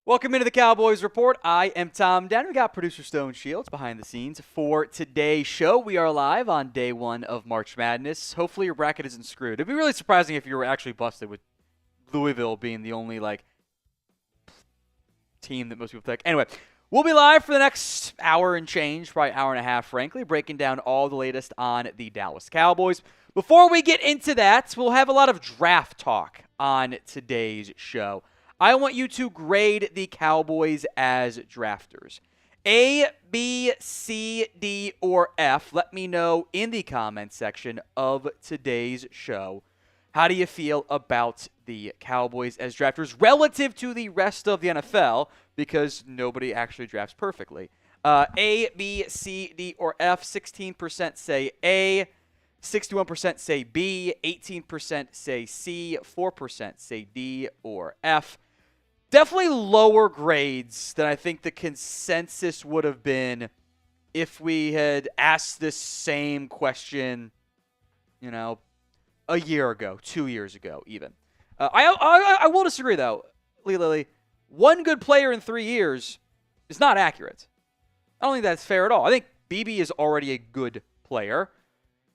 Welcome into the Cowboys Report. I am Tom Downey. We got producer Stone Shields behind the scenes for today's show. We are live on day one of March Madness. Hopefully your bracket isn't screwed. It'd be really surprising if you were actually busted with Louisville being the only team that most people pick. Anyway, we'll be live for the next hour and change, probably hour and a half, frankly, breaking down all the latest on the Dallas Cowboys. Before we get into that, we'll have a lot of draft talk on today's show. I want you to grade the Cowboys as drafters. A, B, C, D, or F. Let me know in the comments section of today's show. How do you feel about the Cowboys as drafters relative to the rest of the NFL? Because nobody actually drafts perfectly. A, B, C, D, or F. 16% say A. 61% say B. 18% say C. 4% say D or F. Definitely lower grades than I think the consensus would have been if we had asked this same question, a year ago, 2 years ago even. I will disagree, though, Lee Lilly. One good player in 3 years is not accurate. I don't think that's fair at all. I think BB is already a good player.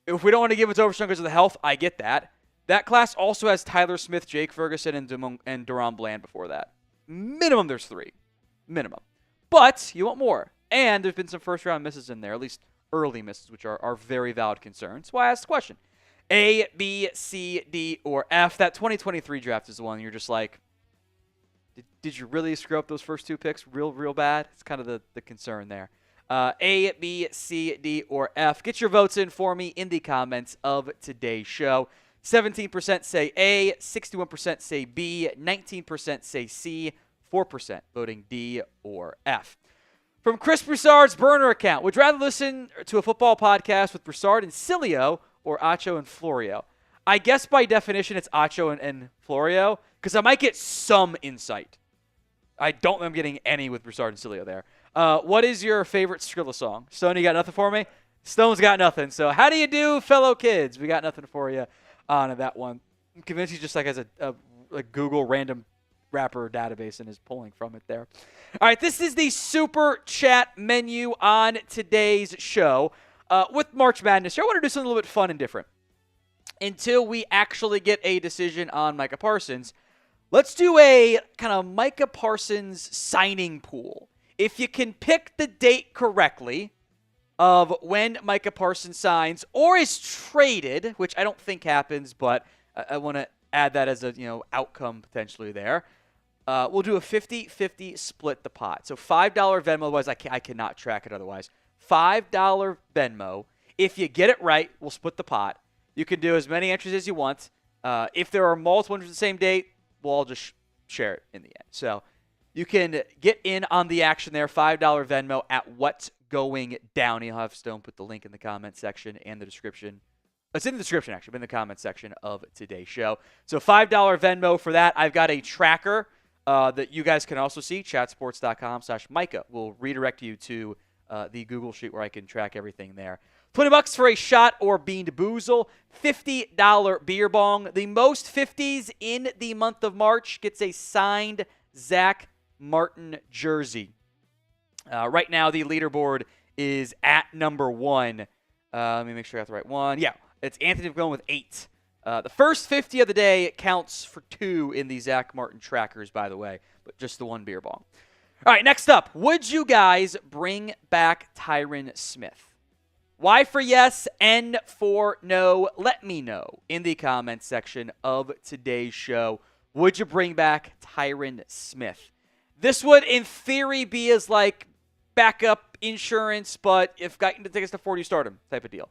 If we don't want to give it to Overshown because of the health, I get that. That class also has Tyler Smith, Jake Ferguson, and Deron Bland before that. Minimum, there's 3. Minimum. But you want more. And there's been some first-round misses in there, at least early misses, which are very valid concerns. That's why I asked the question. A, B, C, D, or F. That 2023 draft is the one you're just like, did you really screw up those first 2 picks real bad? It's kind of the concern there. A, B, C, D, or F. Get your votes in for me in the comments of today's show. 17% say A, 61% say B, 19% say C, 4% voting D or F. From Chris Broussard's burner account, would you rather listen to a football podcast with Broussard and Cilio or Acho and Florio? I guess by definition it's Acho and Florio because I might get some insight. I don't think I'm getting any with Broussard and Cilio there. What is your favorite Skrilla song? Stone, you got nothing for me? Stone's got nothing. So how do you do, fellow kids? We got nothing for you on that one. I'm convinced he just has a Google random rapper database and is pulling from it there. All right, this is the Super Chat menu on today's show. With March Madness here, I want to do something a little bit fun and different. Until we actually get a decision on Micah Parsons, let's do a kind of Micah Parsons signing pool. If you can pick the date correctly of when Micah Parsons signs or is traded, which I don't think happens, but I want to add that as a outcome potentially there. We'll do a 50-50 split the pot. So $5 Venmo, otherwise I cannot track it otherwise. $5 Venmo. If you get it right, we'll split the pot. You can do as many entries as you want. If there are multiple entries the same date, we'll all just share it in the end. So you can get in on the action there. $5 Venmo at What's Going Downey. I'll have Stone put the link in the comment section and the description. It's in the description, actually, but in the comment section of today's show. So $5 Venmo for that. I've got a tracker that you guys can also see, chatsports.com/Micah. Will redirect you to the Google Sheet where I can track everything there. $20 for a shot or bean to boozle. $50 beer bong. The most 50s in the month of March gets a signed Zach Martin jersey. Right now, the leaderboard is at number 1. Let me make sure I got the right one. Yeah, it's Anthony going with 8. The first 50 of the day counts for 2 in the Zach Martin trackers, by the way, but just the 1 beer bong. All right, next up, would you guys bring back Tyron Smith? Y for yes, N for no. Let me know in the comments section of today's show. Would you bring back Tyron Smith? This would, in theory, be as backup insurance, but if guy can take us to 40, start him type of deal.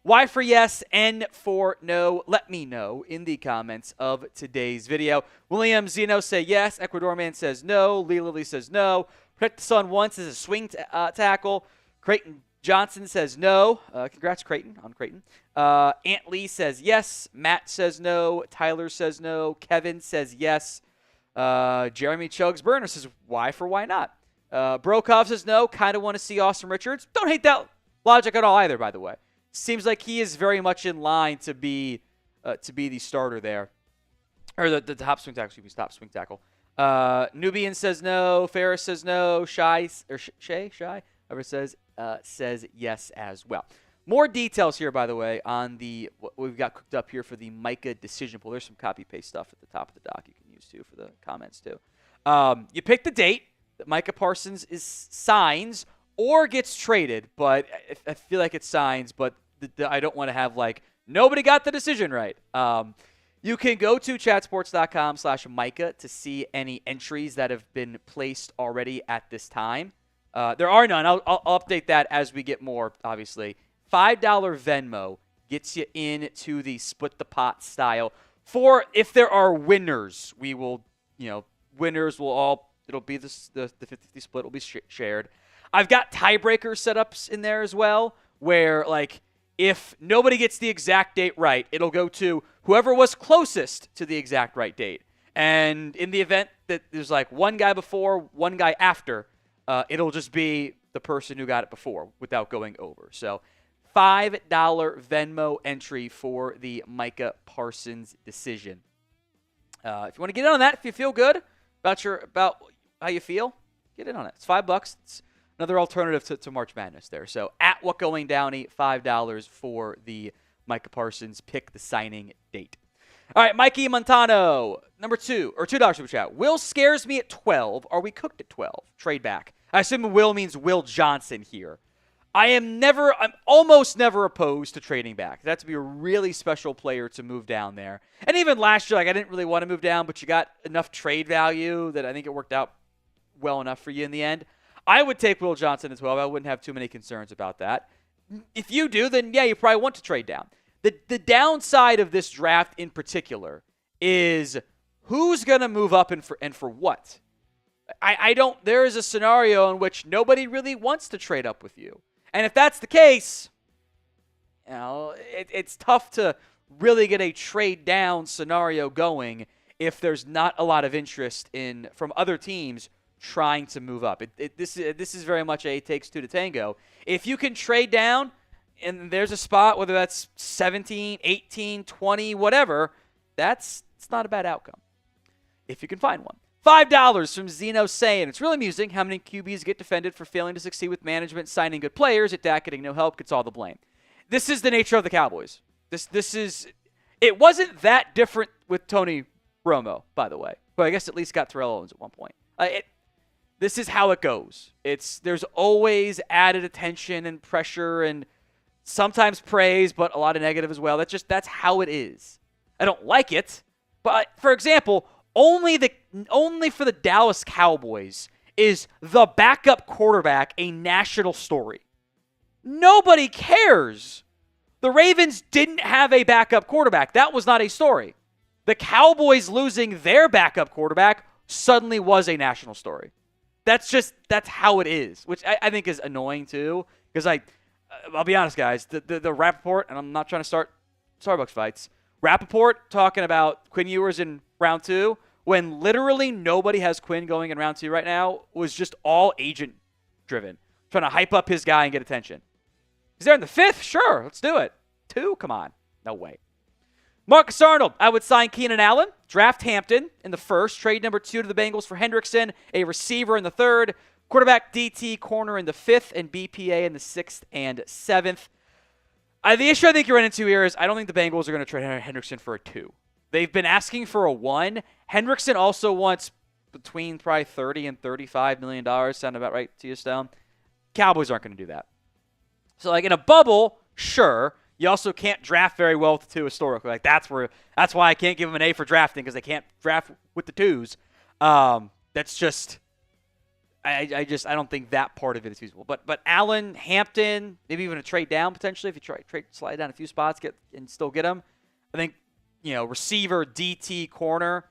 Y for yes, N for no. Let me know in the comments of today's video. William Zeno say yes. Ecuador Man says no. Lee Lilly says no. Protect the Sun once is a swing tackle. Creighton Johnson says no. Congrats, Creighton, on Creighton. Aunt Lee says yes. Matt says no. Tyler says no. Kevin says yes. Jeremy Chugs Burner says why for why not. Brokov says no. Kind of want to see Austin Richards. Don't hate that logic at all either, by the way. Seems like he is very much in line to be the starter there. Or the top swing tackle, top swing tackle. Nubian says no. Ferris says no. Shy, whoever says yes as well. More details here, by the way, on what we've got cooked up here for the Micah decision pool. There's some copy-paste stuff at the top of the doc you can use, too, for the comments, too. You pick the date that Micah Parsons signs or gets traded, but I feel like it signs, but I don't want to have, nobody got the decision right. You can go to chatsports.com/Micah to see any entries that have been placed already at this time. There are none. I'll update that as we get more, obviously. $5 Venmo gets you into the split the pot style. For if there are winners, we will, winners will all, it'll be the 50-50 split will be shared. I've got tiebreaker setups in there as well, where, if nobody gets the exact date right, it'll go to whoever was closest to the exact right date. And in the event that there's one guy before, one guy after, it'll just be the person who got it before without going over. So $5 Venmo entry for the Micah Parsons decision. If you want to get in on that, if you feel good about how you feel, get in on it. It's $5. It's another alternative to March Madness there. So at WhatGoingDowney, $5 for the Micah Parsons pick the signing date. All right, Mikey Montano, number $2 super chat. Will scares me at 12. Are we cooked at 12? Trade back. I assume Will means Will Johnson here. I'm almost never opposed to trading back. That's to be a really special player to move down there. And even last year, I didn't really want to move down, but you got enough trade value that I think it worked out well enough for you in the end. I would take Will Johnson at 12. I wouldn't have too many concerns about that. If you do, then yeah, you probably want to trade down. The downside of this draft in particular is who's going to move up and for what? There is a scenario in which nobody really wants to trade up with you. And if that's the case, it's tough to really get a trade down scenario going if there's not a lot of interest from other teams trying to move up. This is very much a takes two to tango. If you can trade down and there's a spot, whether that's 17, 18, 20, whatever, it's not a bad outcome if you can find one. $5 from Zeno saying, it's really amusing how many QBs get defended for failing to succeed with management, signing good players, at Dak getting no help, gets all the blame. This is the nature of the Cowboys. It wasn't that different with Tony Romo, by the way, but I guess at least got Terrell Owens at one point. This is how it goes. There's always added attention and pressure and sometimes praise, but a lot of negative as well. That's how it is. I don't like it, but for example, only for the Dallas Cowboys is the backup quarterback a national story. Nobody cares. The Ravens didn't have a backup quarterback. That was not a story. The Cowboys losing their backup quarterback suddenly was a national story. That's how it is, which I think is annoying too, because I'll be honest, guys, the Rappaport, and I'm not trying to start Starbucks fights, Rappaport talking about Quinn Ewers in round 2, when literally nobody has Quinn going in round 2 right now, was just all agent-driven, trying to hype up his guy and get attention. He's there in the 5th? Sure, let's do it. 2? Come on. No way. Marcus Arnold, I would sign Keenan Allen, draft Hampton in the 1st, trade number 2 to the Bengals for Hendrickson, a receiver in the 3rd, quarterback DT corner in the 5th, and BPA in the 6th and 7th. The issue I think you're running into here is I don't think the Bengals are going to trade Hendrickson for a 2. They've been asking for a 1. Hendrickson also wants between probably $30 and $35 million. Sound about right to you, Stone? Cowboys aren't going to do that. So, in a bubble, sure. You also can't draft very well with the 2 historically. That's why I can't give them an A for drafting, because they can't draft with the 2s. That's just I don't think that part of it is feasible. But Allen, Hampton, maybe even a trade down potentially if you slide down a few spots and still get them. I think receiver, DT, corner,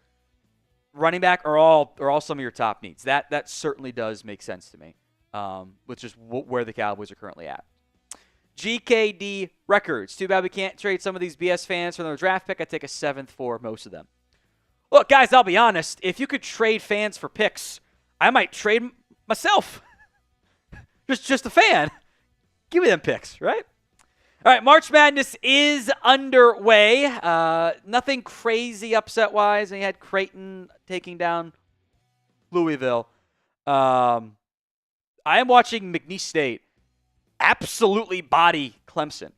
running back are all some of your top needs. That certainly does make sense to me, with just where the Cowboys are currently at. GKD Records. Too bad we can't trade some of these BS fans for their draft pick. I'd take a 7th for most of them. Look, guys, I'll be honest. If you could trade fans for picks, I might trade myself. just a fan. Give me them picks, right? All right, March Madness is underway. Nothing crazy upset-wise. And you had Creighton taking down Louisville. I am watching McNeese State absolutely body Clemson.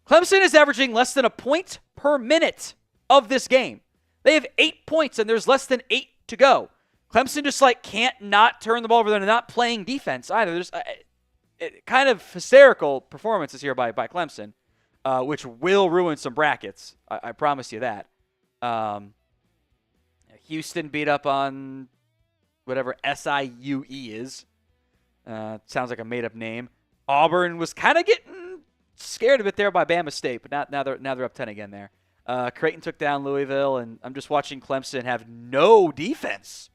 Clemson is averaging less than a point per minute of this game. They have 8 points, and there's less than 8 to go. Clemson just can't not turn the ball over. They're not playing defense either. There's kind of hysterical performances here by Clemson, which will ruin some brackets. I promise you that. Houston beat up on whatever SIUE is. Sounds like a made-up name. Auburn was kind of getting scared of it there by Bama State, but now they're up 10 again there. Creighton took down Louisville, and I'm just watching Clemson have no defense.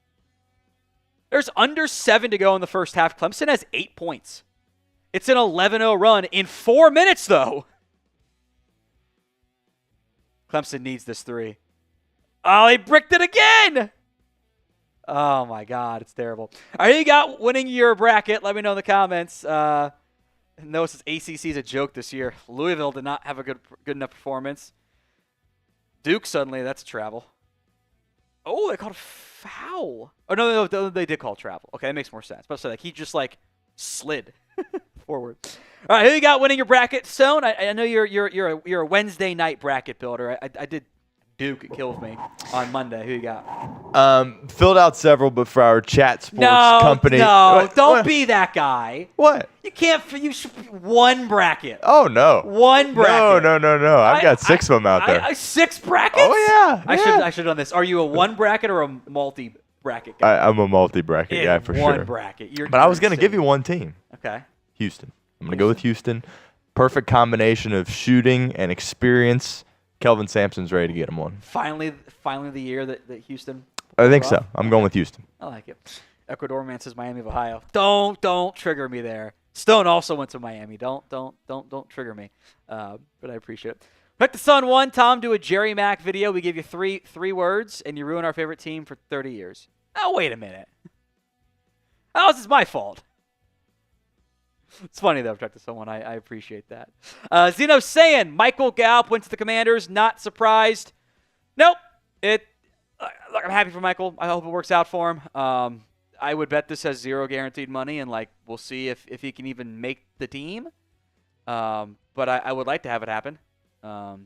There's under 7 to go in the first half. Clemson has 8 points. It's an 11-0 run in 4 minutes, though. Clemson needs this 3. Oh, he bricked it again! Oh, my God. It's terrible. All right, who you got winning your bracket? Let me know in the comments. Notice ACC is a joke this year. Louisville did not have a good enough performance. Duke suddenly, that's travel. Oh, they called a foul. Oh, no, they did call travel. Okay, that makes more sense. But so he just slid forward. All right, who you got winning your bracket? Stone, I know you're a Wednesday night bracket builder. I did Duke. It kills me on Monday. Who you got? Filled out several, but for our chat sports company. No, don't be that guy. What? You can't. You should one bracket. Oh no. One bracket. No. I've got 6 of them out there. 6 brackets? Oh yeah. I should have done this. Are you a one bracket or a multi bracket guy? I'm a multi bracket guy for one sure. Bracket. But I was gonna give you one team. Okay. Houston. I'm gonna go with Houston. Perfect combination of shooting and experience. Kelvin Sampson's ready to get him one. Finally the year that Houston. I think so. I'm going with Houston. I like it. Ecuador man says Miami of Ohio. Don't trigger me there. Stone also went to Miami. Don't trigger me. But I appreciate it. Pick the Sun one. Tom, do a Jerry Mack video. We give you three words, and you ruin our favorite team for 30 years. Oh, wait a minute. How is this my fault? It's funny, though, Protect the Sun one. I appreciate that. Zeno saying Michael Gallup went to the Commanders. Not surprised. Nope. Look, I'm happy for Michael. I hope it works out for him. I would bet this has 0 guaranteed money, and we'll see if he can even make the team. But I would like to have it happen. I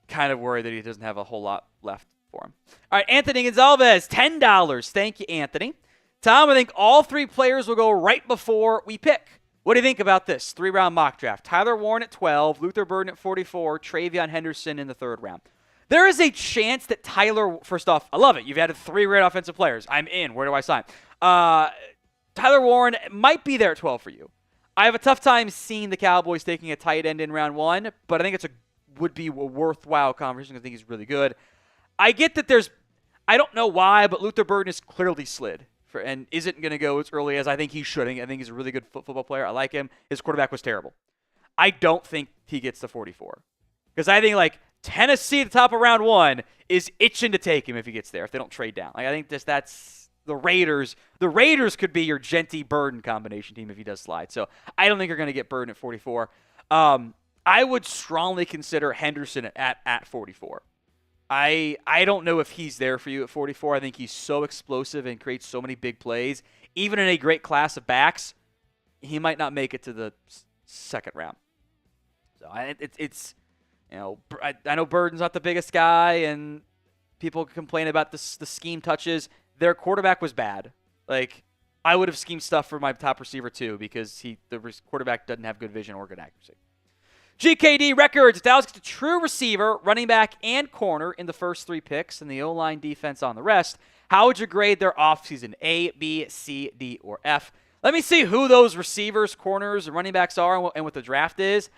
kind of worry that he doesn't have a whole lot left for him. All right, Anthony Gonzalez, $10. Thank you, Anthony. Tom, I think all 3 players will go right before we pick. What do you think about this 3-round mock draft? Tyler Warren at 12, Luther Burden at 44, Travion Henderson in the 3rd round. There is a chance that Tyler, first off, I love it. You've added 3 great offensive players. I'm in. Where do I sign? Tyler Warren might be there at 12 for you. I have a tough time seeing the Cowboys taking a tight end in round 1, but I think would be a worthwhile conversation. I think he's really good. I get that I don't know why, but Luther Burden is clearly slid and isn't going to go as early as I think he should. I think he's a really good football player. I like him. His quarterback was terrible. I don't think he gets to 44 because I think Tennessee at the top of round 1 is itching to take him if he gets there, if they don't trade down. I think that's the Raiders. The Raiders could be your Genty Burden combination team if he does slide. So I don't think you're going to get Burden at 44. I would strongly consider Henderson at 44. I don't know if he's there for you at 44. I think he's so explosive and creates so many big plays. Even in a great class of backs, he might not make it to the 2nd round. So I know Burden's not the biggest guy, and people complain about the scheme touches. Their quarterback was bad. I would have schemed stuff for my top receiver too because the quarterback doesn't have good vision or good accuracy. GKD records. Dallas gets a true receiver, running back, and corner in the first 3 picks, and the O-line defense on the rest. How would you grade their offseason? A, B, C, D, or F? Let me see who those receivers, corners, and running backs are and what the draft is.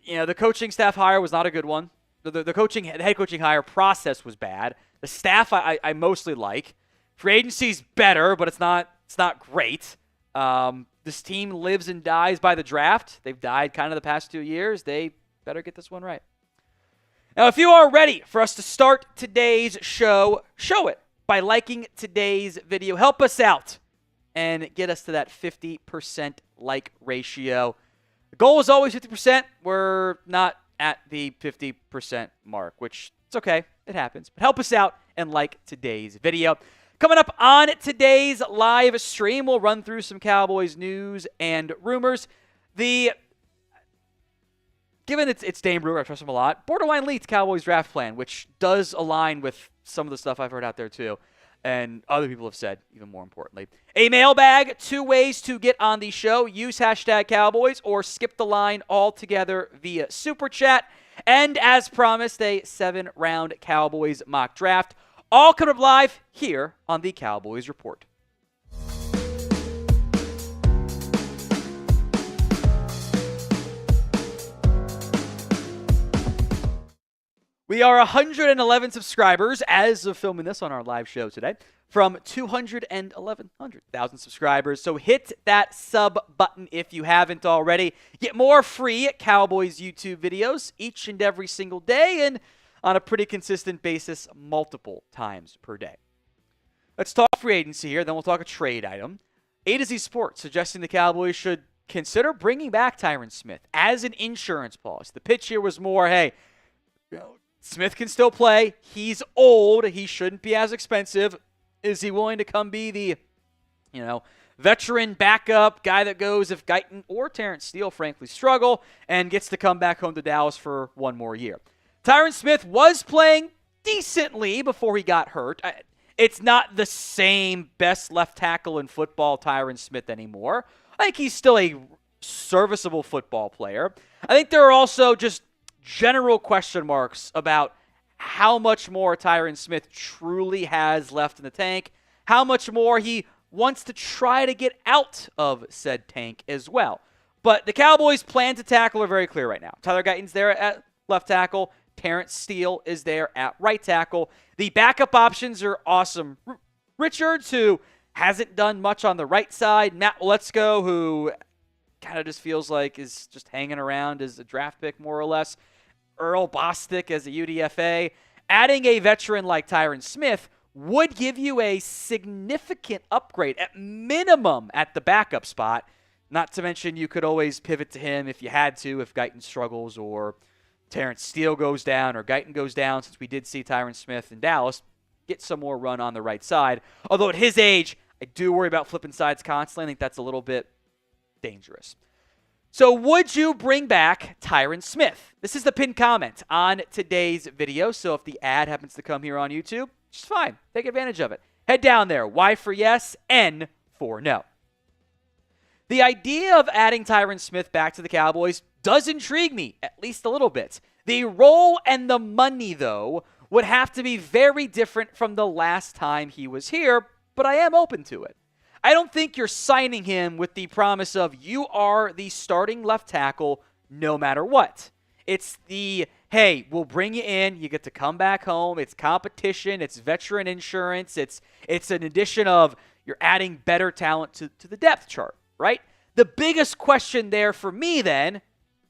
The coaching staff hire was not a good one. The head coaching hire process was bad. The staff I mostly like. Free agency's better, but it's not great. This team lives and dies by the draft. They've died kind of the past 2 years. They better get this one right. Now, if you are ready for us to start today's show, show it by liking today's video. Help us out and get us to that 50% like ratio. The goal is always 50%. We're not at the 50% mark, which It's okay. It happens. But help us out and like today's video. Coming up on today's live stream, we'll run through some Cowboys news and rumors. Given it's Dane Brugler, I trust him a lot, borderline leads Cowboys draft plan, which does align with some of the stuff I've heard out there too, and other people have said, even more importantly. A mailbag, 2 ways to get on the show. Use hashtag Cowboys or skip the line altogether via Super Chat. And as promised, a 7-round Cowboys mock draft. All coming up live here on the Cowboys Report. We are 111 subscribers as of filming this on our live show today from 211,000 subscribers. So hit that sub button if you haven't already. Get more free Cowboys YouTube videos each and every single day and on a pretty consistent basis multiple times per day. Let's talk free agency here, then we'll talk a trade item. A to Z Sports suggesting the Cowboys should consider bringing back Tyron Smith as an insurance policy. The pitch here was more, hey, Smith can still play. He's old. He shouldn't be as expensive. Is he willing to come be the, veteran backup guy that goes if Guyton or Terrence Steele, frankly, struggle and gets to come back home to Dallas for one more year? Tyron Smith was playing decently before he got hurt. It's not the same best left tackle in football, Tyron Smith, anymore. I think he's still a serviceable football player. I think there are also just general question marks about how much more Tyron Smith truly has left in the tank, how much more he wants to try to get out of said tank as well. But the Cowboys' plan to tackle are very clear right now. Tyler Guyton's there at left tackle. Terrence Steele is there at right tackle. The backup options are awesome. Richards, who hasn't done much on the right side. Matt Waletzko, who kind of just feels like is just hanging around as a draft pick more or less. Earl Bostic as a UDFA. Adding a veteran like Tyron Smith would give you a significant upgrade, at minimum, at the backup spot. Not to mention you could always pivot to him if you had to, if Guyton struggles or Terrence Steele goes down or Guyton goes down, since we did see Tyron Smith in Dallas get some more run on the right side. Although at his age, I do worry about flipping sides constantly. I think that's a little bit dangerous. So would you bring back Tyron Smith? This is the pinned comment on today's video. So if the ad happens to come here on YouTube, just fine. Take advantage of it. Head down there. Y for yes, N for no. The idea of adding Tyron Smith back to the Cowboys does intrigue me, at least a little bit. The role and the money, though, would have to be very different from the last time he was here, but I am open to it. I don't think you're signing him with the promise of you are the starting left tackle no matter what. It's the, hey, we'll bring you in, you get to come back home, it's competition, it's veteran insurance, it's an addition of you're adding better talent to the depth chart, right? The biggest question there for me then,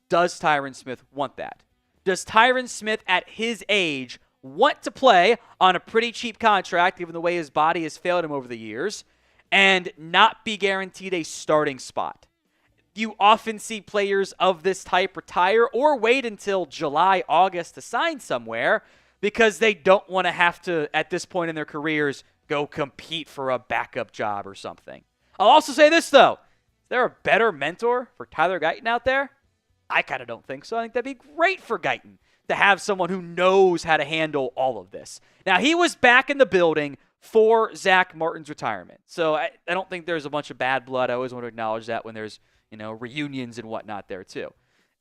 does Tyron Smith want that? Does Tyron Smith at his age want to play on a pretty cheap contract, given the way his body has failed him over the years, and not be guaranteed a starting spot? You often see players of this type retire or wait until July, August to sign somewhere because they don't want to have to, at this point in their careers, go compete for a backup job or something. I'll also say this, though. Is there a better mentor for Tyler Guyton out there? I kind of don't think so. I think that'd be great for Guyton to have someone who knows how to handle all of this. Now, he was back in the building for Zach Martin's retirement. So I don't think there's a bunch of bad blood. I always want to acknowledge that when there's, reunions and whatnot there too.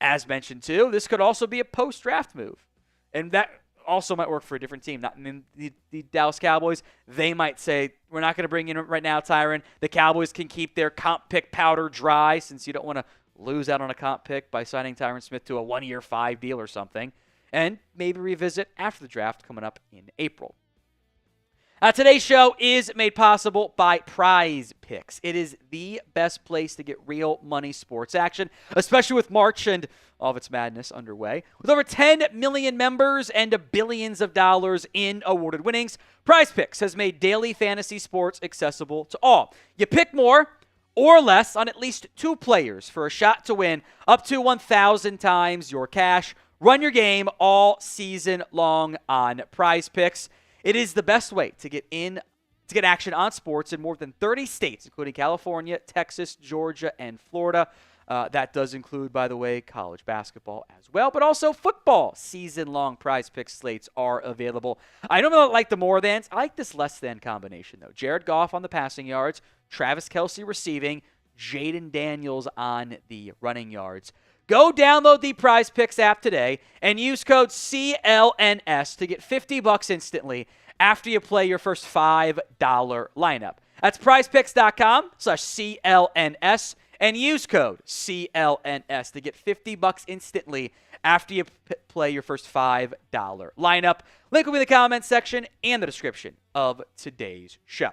As mentioned too, this could also be a post-draft move. And that also might work for a different team. Not in the Dallas Cowboys. They might say, we're not going to bring in right now, Tyron. The Cowboys can keep their comp pick powder dry since you don't want to lose out on a comp pick by signing Tyron Smith to a 1-year 5 deal or something. And maybe revisit after the draft coming up in April. Today's show is made possible by Prize Picks. It is the best place to get real money sports action, especially with March and all of its madness underway. With over 10 million members and billions of dollars in awarded winnings, Prize Picks has made daily fantasy sports accessible to all. You pick more or less on at least 2 players for a shot to win up to 1,000 times your cash Run your game all season long on Prize Picks. It is the best way to get action on sports in more than 30 states, including California, Texas, Georgia, and Florida. That does include, by the way, college basketball as well, but also football. Season-long Prize Picks slates are available. I don't like the more thans. I like this less than combination, though. Jared Goff on the passing yards, Travis Kelce receiving, Jaden Daniels on the running yards. Go download the Prize Picks app today and use code CLNS to get $50 instantly after you play your first $5 lineup. That's prizepicks.com/CLNS and use code CLNS to get $50 instantly after you play your first $5 lineup. Link will be in the comments section and the description of today's show.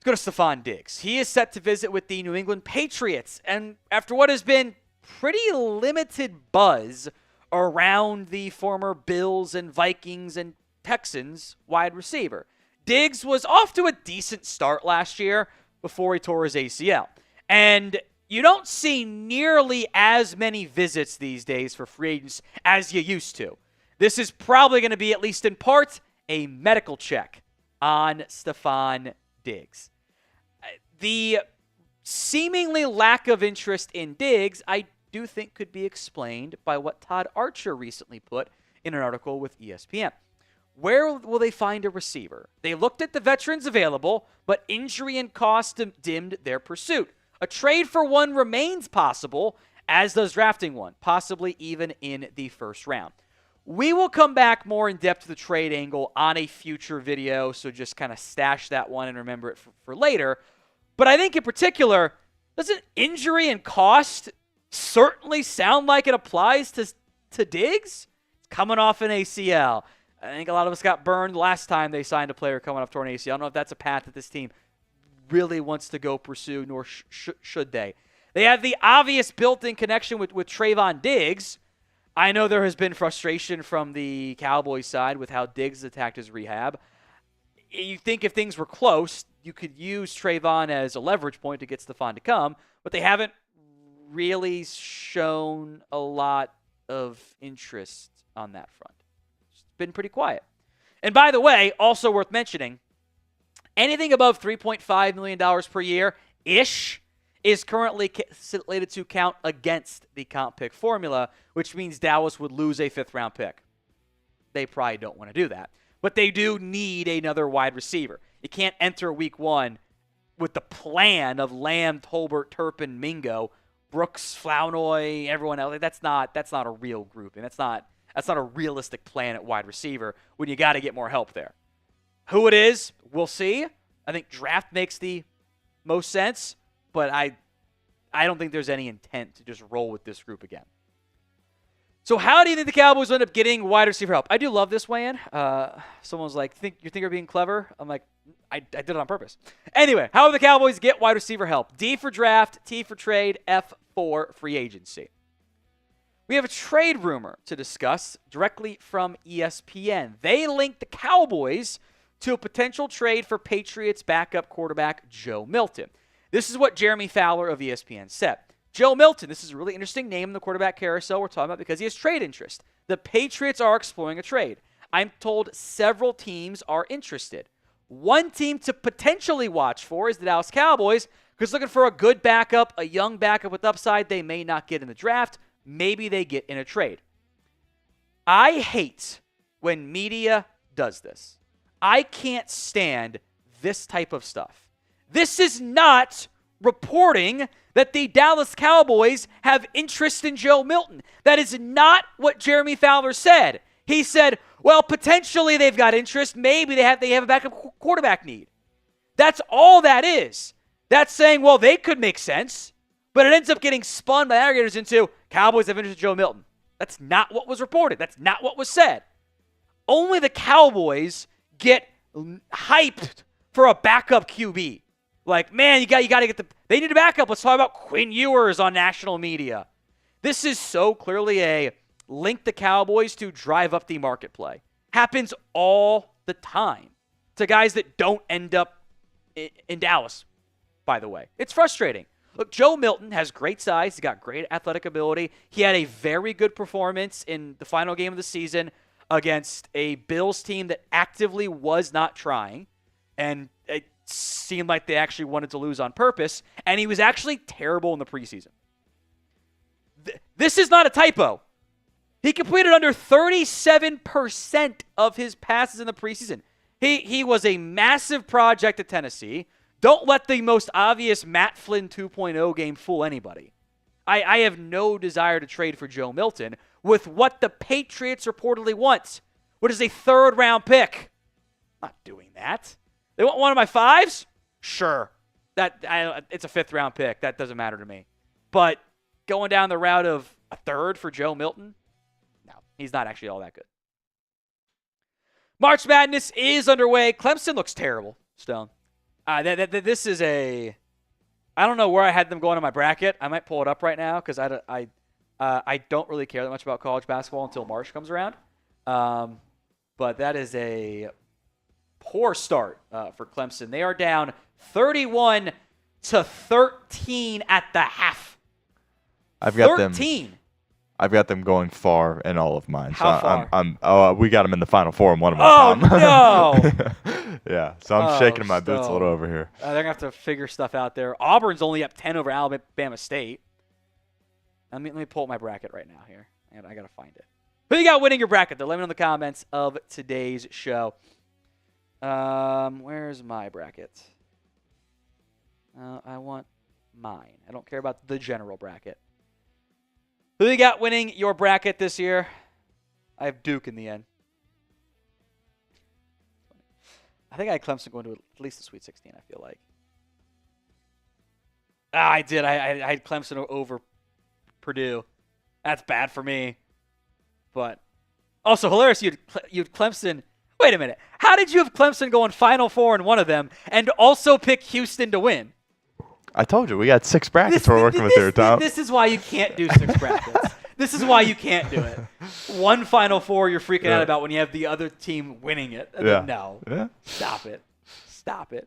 Let's go to Stefon Diggs. He is set to visit with the New England Patriots, and after what has been pretty limited buzz around the former Bills and Vikings and Texans wide receiver, Diggs was off to a decent start last year before he tore his ACL. And you don't see nearly as many visits these days for free agents as you used to. This is probably going to be, at least in part, a medical check on Stefon Diggs. The seemingly lack of interest in Diggs, I do think, could be explained by what Todd Archer recently put in an article with ESPN. Where will they find a receiver? They looked at the veterans available, but injury and cost dimmed their pursuit. A trade for one remains possible, as does drafting one, possibly even in the first round. We will come back more in depth to the trade angle on a future video, so just kind of stash that one and remember it for later. But I think in particular, doesn't injury and cost certainly sound like it applies to Diggs? It's coming off an ACL. I think a lot of us got burned last time they signed a player coming off torn ACL. I don't know if that's a path that this team really wants to go pursue, nor should they. They have the obvious built-in connection with Trayvon Diggs. I know there has been frustration from the Cowboys side with how Diggs attacked his rehab. You think if things were close, you could use Trayvon as a leverage point to get Stefon to come, but they haven't really shown a lot of interest on that front. It's been pretty quiet. And by the way, also worth mentioning, anything above $3.5 million per year-ish is currently slated to count against the comp pick formula, which means Dallas would lose a fifth-round pick. They probably don't want to do that. But they do need another wide receiver. You can't enter week one with the plan of Lamb, Tolbert, Turpin, Mingo, Brooks, Flournoy, everyone else. That's not a real grouping. That's not a realistic plan at wide receiver when you got to get more help there. Who it is, we'll see. I think draft makes the most sense, but I don't think there's any intent to just roll with this group again. So how do you think the Cowboys end up getting wide receiver help? I do love this weigh-in. Someone was like, you think you're being clever? I'm like, I did it on purpose. Anyway, how do the Cowboys get wide receiver help? D for draft, T for trade, F for free agency. We have a trade rumor to discuss directly from ESPN. They linked the Cowboys to a potential trade for Patriots backup quarterback Joe Milton. This is what Jeremy Fowler of ESPN said. Joe Milton, this is a really interesting name in the quarterback carousel we're talking about because he has trade interest. The Patriots are exploring a trade. I'm told several teams are interested. One team to potentially watch for is the Dallas Cowboys because looking for a good backup, a young backup with upside they may not get in the draft. Maybe they get in a trade. I hate when media does this. I can't stand this type of stuff. This is not reporting that the Dallas Cowboys have interest in Joe Milton. That is not what Jeremy Fowler said. He said, well, potentially they've got interest. Maybe they have a backup quarterback need. That's all that is. That's saying, well, they could make sense, but it ends up getting spun by aggregators into Cowboys have interest in Joe Milton. That's not what was reported. That's not what was said. Only the Cowboys get hyped for a backup QB. Like, man, you got to get they need a backup. Let's talk about Quinn Ewers on national media. This is so clearly a link the Cowboys to drive up the market play. Happens all the time to guys that don't end up in Dallas, by the way. It's frustrating. Look, Joe Milton has great size. He's got great athletic ability. He had a very good performance in the final game of the season against a Bills team that actively was not trying, and it seemed like they actually wanted to lose on purpose, and he was actually terrible in the preseason. This is not a typo. He completed under 37% of his passes in the preseason. He was a massive project at Tennessee. Don't let the most obvious Matt Flynn 2.0 game fool anybody. I have no desire to trade for Joe Milton with what the Patriots reportedly want, which is a third-round pick. I'm not doing that. They want one of my fives? Sure. It's a fifth-round pick. That doesn't matter to me. But going down the route of a third for Joe Milton? No, he's not actually all that good. March Madness is underway. Clemson looks terrible, Stone. This is a – I don't know where I had them going in my bracket. I might pull it up right now because I don't really care that much about college basketball until March comes around. But that is a poor start for Clemson. They are down 31-13 at the half. I've got 13. I've got them going far in all of mine. How far? We got them in the Final Four in one of them. Oh, no. Yeah, so I'm shaking my boots a little over here. They're going to have to figure stuff out there. Auburn's only up 10 over Alabama State. Let me pull up my bracket right now here. I got to find it. Who you got winning your bracket, though? Let me know in the comments of today's show. Where's my bracket? I want mine. I don't care about the general bracket. Who you got winning your bracket this year? I have Duke in the end. I think I had Clemson going to at least the Sweet 16, I feel like. I did. I had Clemson over Purdue. That's bad for me. But also hilarious, you had Clemson. Wait a minute. How did you have Clemson going Final Four in one of them and also pick Houston to win? I told you, we got 6 brackets we're working with here, Tom. This is why you can't do 6 brackets. This is why you can't do it. One Final Four you're freaking out about when you have the other team winning it. No. Yeah. Stop it. Stop it.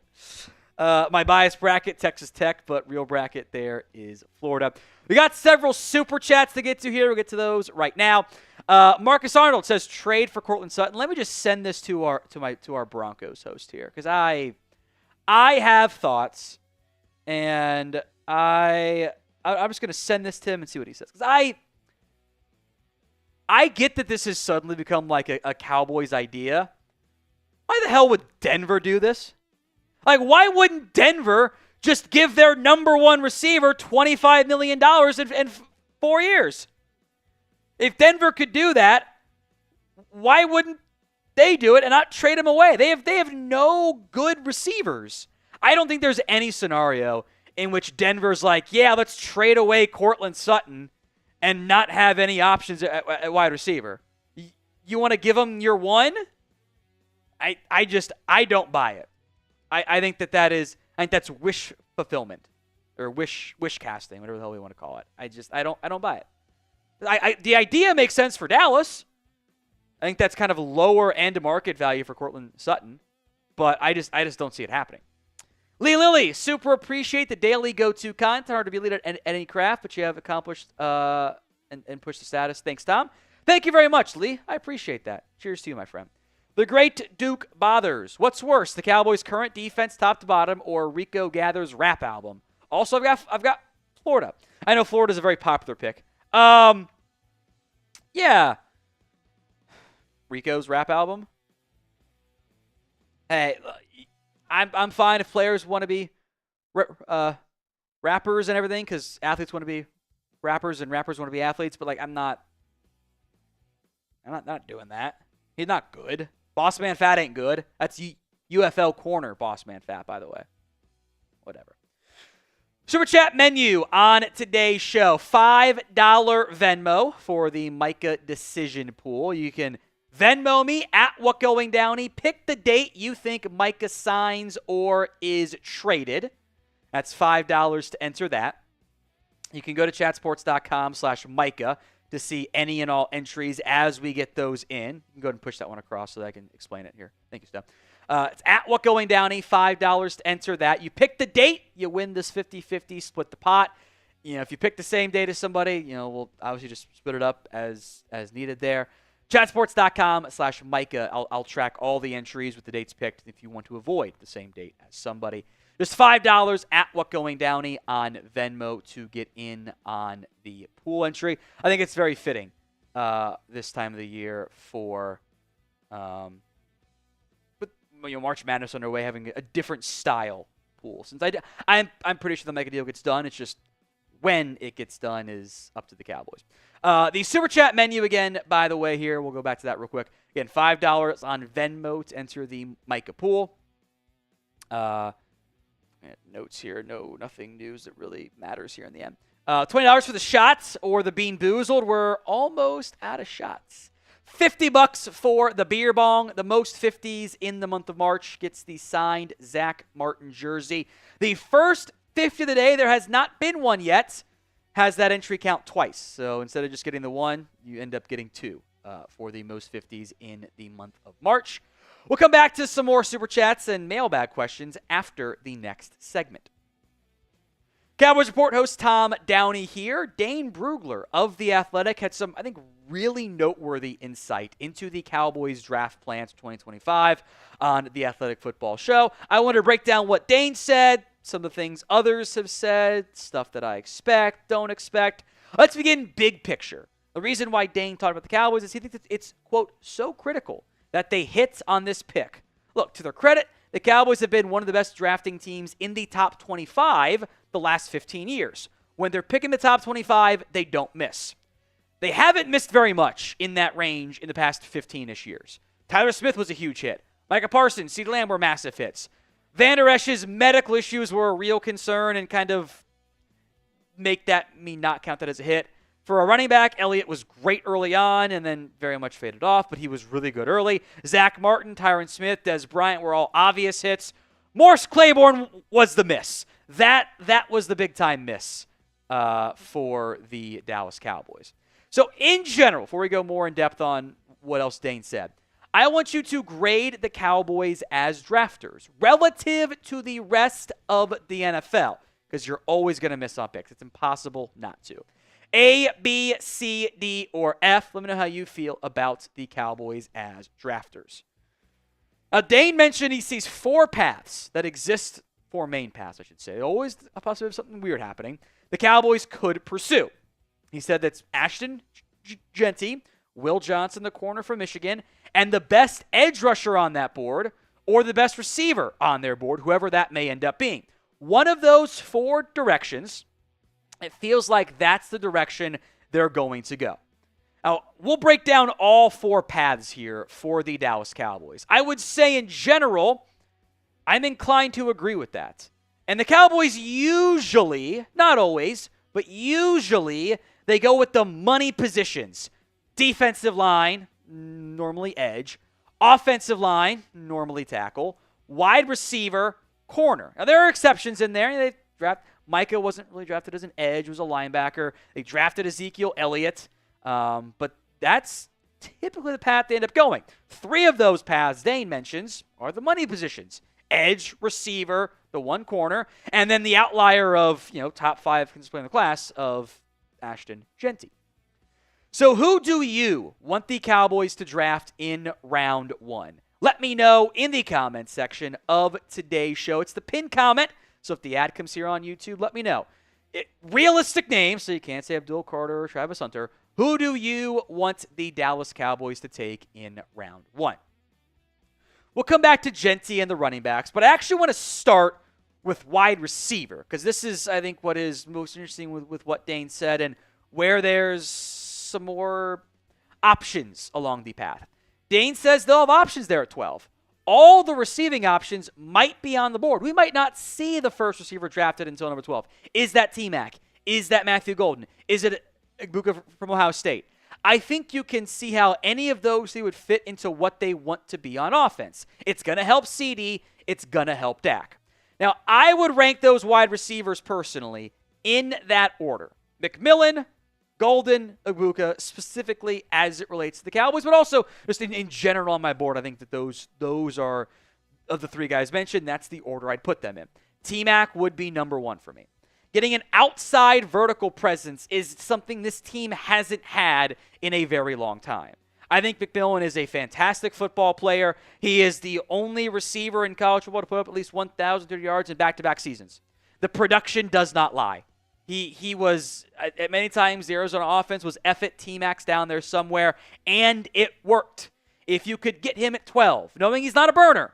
My bias bracket, Texas Tech, but real bracket there is Florida. We got several super chats to get to here. We'll get to those right now. Marcus Arnold says trade for Cortland Sutton. Let me just send this to our Broncos host here because I have thoughts. And I'm just going to send this to him and see what he says. Because I get that this has suddenly become like a Cowboys idea. Why the hell would Denver do this? Like, why wouldn't Denver just give their number one receiver $25 million in 4 years? If Denver could do that, why wouldn't they do it and not trade him away? They have no good receivers. I don't think there's any scenario in which Denver's like, yeah, let's trade away Cortland Sutton and not have any options at wide receiver. You want to give him your one? I don't buy it. I think that's wish fulfillment or wish casting, whatever the hell we want to call it. I don't buy it. The idea makes sense for Dallas. I think that's kind of lower end market value for Cortland Sutton, but I just don't see it happening. Lee Lilly, super appreciate the daily go-to content. Hard to be a leader at any craft, but you have accomplished and pushed the status. Thanks, Tom. Thank you very much, Lee. I appreciate that. Cheers to you, my friend. The great Duke Bothers. What's worse, the Cowboys' current defense, top to bottom, or Rico Gather's rap album? Also, I've got Florida. I know Florida's a very popular pick. Yeah. Rico's rap album. Hey. I'm fine if players want to be rappers and everything because athletes want to be rappers and rappers want to be athletes. But, like, I'm not doing that. He's not good. Boss Man Fat ain't good. That's UFL corner Boss Man Fat, by the way. Whatever. Super Chat menu on today's show. $5 Venmo for the Micah decision pool. You can Venmo me at WhatGoingDowney. Pick the date you think Micah signs or is traded. That's $5 to enter that. You can go to chatsports.com/Micah to see any and all entries as we get those in. You can go ahead and push that one across so that I can explain it here. Thank you, Steph. It's at What Going Downey, $5 to enter that. You pick the date, you win this 50-50, split the pot. If you pick the same date as somebody, we'll obviously just split it up as needed there. Chatsports.com/Micah. I'll track all the entries with the dates picked if you want to avoid the same date as somebody. Just $5 at What Going Downey on Venmo to get in on the pool entry. I think it's very fitting this time of the year for with March Madness underway, having a different style pool. Since I'm pretty sure the mega deal gets done. It's just when it gets done is up to the Cowboys. The Super Chat menu again, by the way, here. We'll go back to that real quick. Again, $5 on Venmo to enter the Micah pool. Notes here. No, nothing news that really matters here in the end. $20 for the shots or the Bean Boozled. We're almost out of shots. $50 for the beer bong. The most 50s in the month of March gets the signed Zach Martin jersey. The first 50 of the day, there has not been one yet, has that entry count twice. So instead of just getting the one, you end up getting two for the most 50s in the month of March. We'll come back to some more Super Chats and mailbag questions after the next segment. Cowboys Report host Tom Downey here. Dane Brugler of The Athletic had some, I think, really noteworthy insight into the Cowboys draft plans for 2025 on The Athletic Football Show. I want to break down what Dane said, some of the things others have said, stuff that I expect, don't expect. Let's begin big picture. The reason why Dane talked about the Cowboys is he thinks it's, quote, so critical that they hit on this pick. Look, to their credit, the Cowboys have been one of the best drafting teams in the top 25 the last 15 years. When they're picking the top 25, they don't miss. They haven't missed very much in that range in the past 15-ish years. Tyron Smith was a huge hit. Micah Parsons, CeeDee Lamb were massive hits. Van Der Esch's medical issues were a real concern and kind of make me not count that as a hit. For a running back, Elliott was great early on and then very much faded off, but he was really good early. Zach Martin, Tyron Smith, Des Bryant were all obvious hits. Morris Claiborne was the miss. That was the big-time miss for the Dallas Cowboys. So in general, before we go more in depth on what else Dane said, I want you to grade the Cowboys as drafters relative to the rest of the NFL because you're always going to miss on picks. It's impossible not to. A, B, C, D, or F. Let me know how you feel about the Cowboys as drafters. Dane mentioned he sees four paths that exist, four main paths, I should say. Always a possibility of something weird happening. The Cowboys could pursue. He said that's Ashton Jeanty, Will Johnson, the corner from Michigan, and the best edge rusher on that board, or the best receiver on their board, whoever that may end up being. One of those four directions, it feels like that's the direction they're going to go. Now, we'll break down all four paths here for the Dallas Cowboys. I would say in general, I'm inclined to agree with that. And the Cowboys usually, not always, but usually they go with the money positions. Defensive line, normally edge. Offensive line, normally tackle. Wide receiver, corner. Now, there are exceptions in there. They draft Micah wasn't really drafted as an edge, was a linebacker. They drafted Ezekiel Elliott, but that's typically the path they end up going. Three of those paths Dane mentions are the money positions. Edge, receiver, the one corner, and then the outlier of, top five can play in the class of Ashton Jeanty. So who do you want the Cowboys to draft in round one? Let me know in the comments section of today's show. It's the pinned comment. So if the ad comes here on YouTube, let me know. Realistic names, so you can't say Abdul Carter or Travis Hunter. Who do you want the Dallas Cowboys to take in round one? We'll come back to Jeanty and the running backs, but I actually want to start with wide receiver because this is, I think, what is most interesting with what Dane said and where there's some more options along the path. Dane says they'll have options there at 12. All the receiving options might be on the board. We might not see the first receiver drafted until number 12. Is that T-Mac? Is that Matthew Golden? Is it Igbukah from Ohio State? I think you can see how any of those they would fit into what they want to be on offense. It's going to help CD. It's going to help Dak. Now, I would rank those wide receivers personally in that order. McMillan, Golden, Igbukah, specifically as it relates to the Cowboys, but also just in general on my board, I think that those are of the three guys mentioned, that's the order I'd put them in. T-Mac would be number one for me. Getting an outside vertical presence is something this team hasn't had in a very long time. I think McMillan is a fantastic football player. He is the only receiver in college football to put up at least 1,030 yards in back-to-back seasons. The production does not lie. He was, at many times, the Arizona offense was F it, T-Max down there somewhere, and it worked. If you could get him at 12, knowing he's not a burner,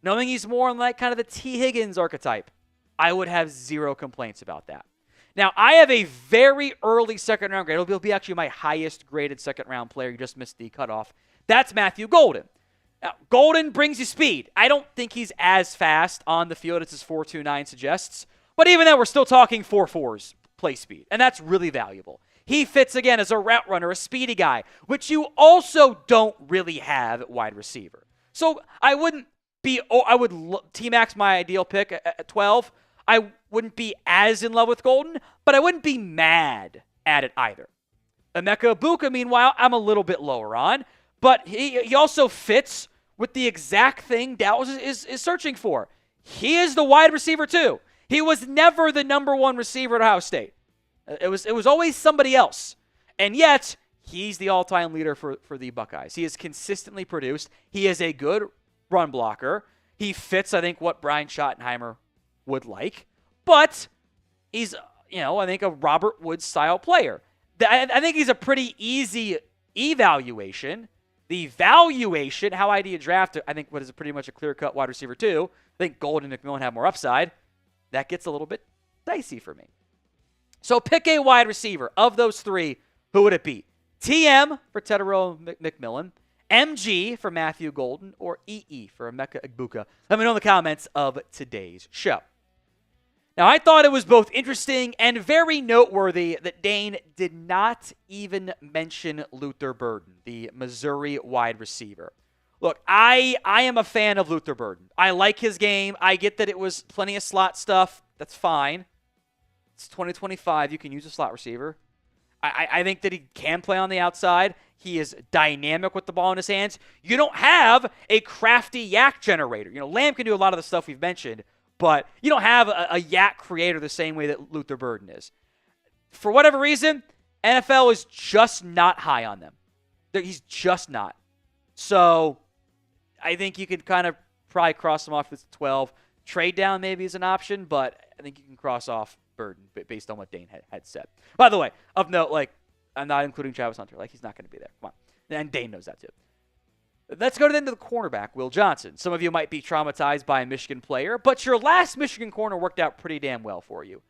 knowing he's more on like kind of the T. Higgins archetype, I would have zero complaints about that. Now, I have a very early second-round grade. It'll be actually my highest-graded second-round player. You just missed the cutoff. That's Matthew Golden. Now, Golden brings you speed. I don't think he's as fast on the field as his 4.29 suggests, but even then, we're still talking 4.4s play speed, and that's really valuable. He fits, again, as a route runner, a speedy guy, which you also don't really have at wide receiver. So I wouldn't be – T-Max my ideal pick at 12. I wouldn't be as in love with Golden, but I wouldn't be mad at it either. Emeka Egbuka, meanwhile, I'm a little bit lower on, but he also fits with the exact thing Dallas is searching for. He is the wide receiver too. He was never the number one receiver at Ohio State. It was always somebody else. And yet, he's the all-time leader for the Buckeyes. He has consistently produced. He is a good run blocker. He fits, I think, what Brian Schottenheimer would like. But he's, I think a Robert Woods-style player. I think he's a pretty easy evaluation. The valuation, how I do you draft, I think what is pretty much a clear-cut wide receiver too. I think Golden and McMillan have more upside. That gets a little bit dicey for me. So pick a wide receiver. Of those three, who would it be? TM for Tetairoa McMillan, MG for Matthew Golden, or EE for Emeka Egbuka? Let me know in the comments of today's show. Now, I thought it was both interesting and very noteworthy that Dane did not even mention Luther Burden, the Missouri wide receiver. Look, I am a fan of Luther Burden. I like his game. I get that it was plenty of slot stuff. That's fine. It's 2025. You can use a slot receiver. I think that he can play on the outside. He is dynamic with the ball in his hands. You don't have a crafty yak generator. Lamb can do a lot of the stuff we've mentioned, but you don't have a yak creator the same way that Luther Burden is. For whatever reason, NFL is just not high on them. He's just not. So I think you could kind of probably cross him off with 12. Trade down maybe is an option, but I think you can cross off Burden based on what Dane had said. By the way, of note, I'm not including Travis Hunter. He's not going to be there. Come on. And Dane knows that too. Let's go to the cornerback, Will Johnson. Some of you might be traumatized by a Michigan player, but your last Michigan corner worked out pretty damn well for you.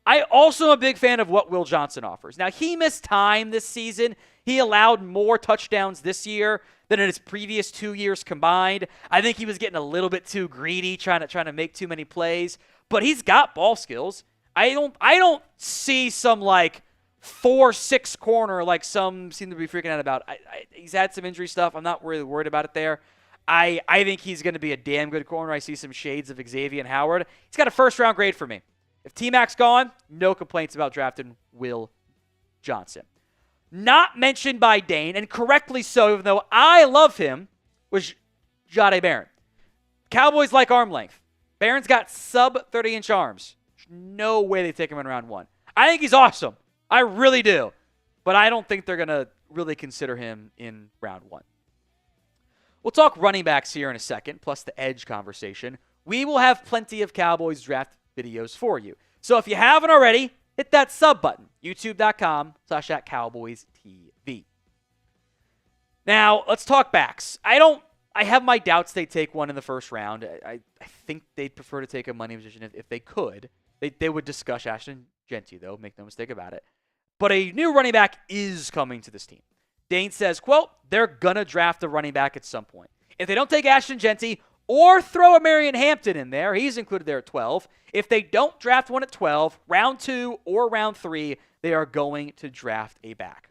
I also am a big fan of what Will Johnson offers. Now, he missed time this season. He allowed more touchdowns this year than in his previous 2 years combined. I think he was getting a little bit too greedy, trying to make too many plays. But he's got ball skills. I don't see some 4-6 corner like some seem to be freaking out about. He's had some injury stuff. I'm not really worried about it there. I think he's going to be a damn good corner. I see some shades of Xavier Howard. He's got a first-round grade for me. If T-Mac's gone, no complaints about drafting Will Johnson. Not mentioned by Dane, and correctly so, even though I love him, was Jahdae Barron. Cowboys like arm length. Barron's got sub-30-inch arms. There's no way they take him in round one. I think he's awesome. I really do. But I don't think they're going to really consider him in round one. We'll talk running backs here in a second, plus the edge conversation. We will have plenty of Cowboys draft videos for you. So if you haven't already, hit that sub button, youtube.com/@CowboysTV. Now, let's talk backs. I have my doubts they take one in the first round. I think they'd prefer to take a money position if they could. They would discuss Ashton Jeanty, though, make no mistake about it. But a new running back is coming to this team. Dane says, quote, they're going to draft a running back at some point. If they don't take Ashton Jeanty or throw a Marion Hampton in there, he's included there at 12. If they don't draft one at 12, round 2 or round 3, they are going to draft a back.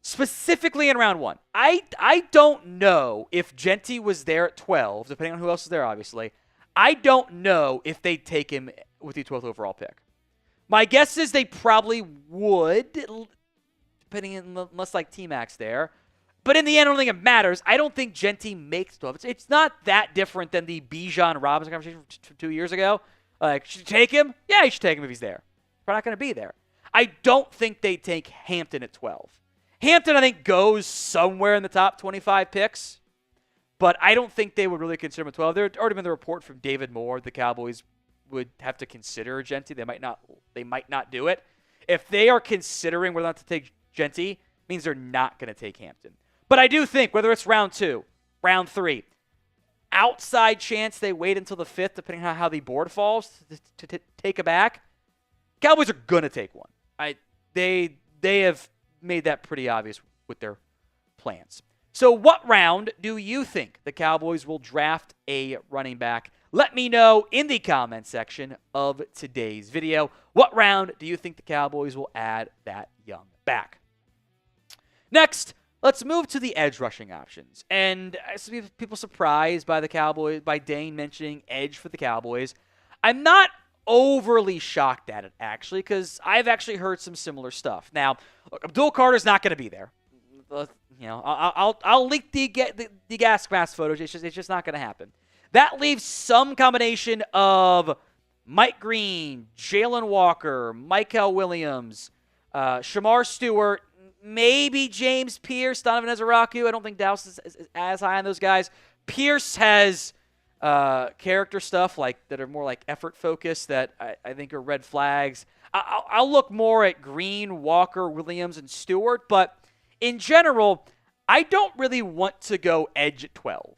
Specifically in round 1, I don't know if Jeanty was there at 12, depending on who else is there, obviously. I don't know if they'd take him with the 12th overall pick. My guess is they probably would, depending on, unless T-Mac's there. But in the end, I don't think it matters. I don't think Genty makes 12. It's not that different than the Bijan Robinson conversation from 2 years ago. Like, should you take him? Yeah, you should take him if he's there. We're not going to be there. I don't think they take Hampton at 12. Hampton, I think, goes somewhere in the top 25 picks, but I don't think they would really consider him at 12. There had already been the report from David Moore the Cowboys would have to consider Genty. They might not do it. If they are considering whether or not to take Genty, it means they're not going to take Hampton. But I do think, whether it's round 2, round 3, outside chance they wait until the 5th, depending on how the board falls, to take a back, Cowboys are going to take one. They have made that pretty obvious with their plans. So what round do you think the Cowboys will draft a running back? Let me know in the comment section of today's video. What round do you think the Cowboys will add that young back? Next, let's move to the edge rushing options. And I see people surprised by the Cowboys, by Dane mentioning edge for the Cowboys. I'm not overly shocked at it, actually, because I've actually heard some similar stuff. Now, look, Abdul Carter's not going to be there. I'll leak the gas mask photos. It's just not going to happen. That leaves some combination of Mike Green, Jalen Walker, Michael Williams, Shamar Stewart, maybe James Pierce, Donovan Ezeraku. I don't think Dallas is as high on those guys. Pierce has character stuff that are more like effort focused that I think are red flags. I'll look more at Green, Walker, Williams, and Stewart, but in general, I don't really want to go edge at 12.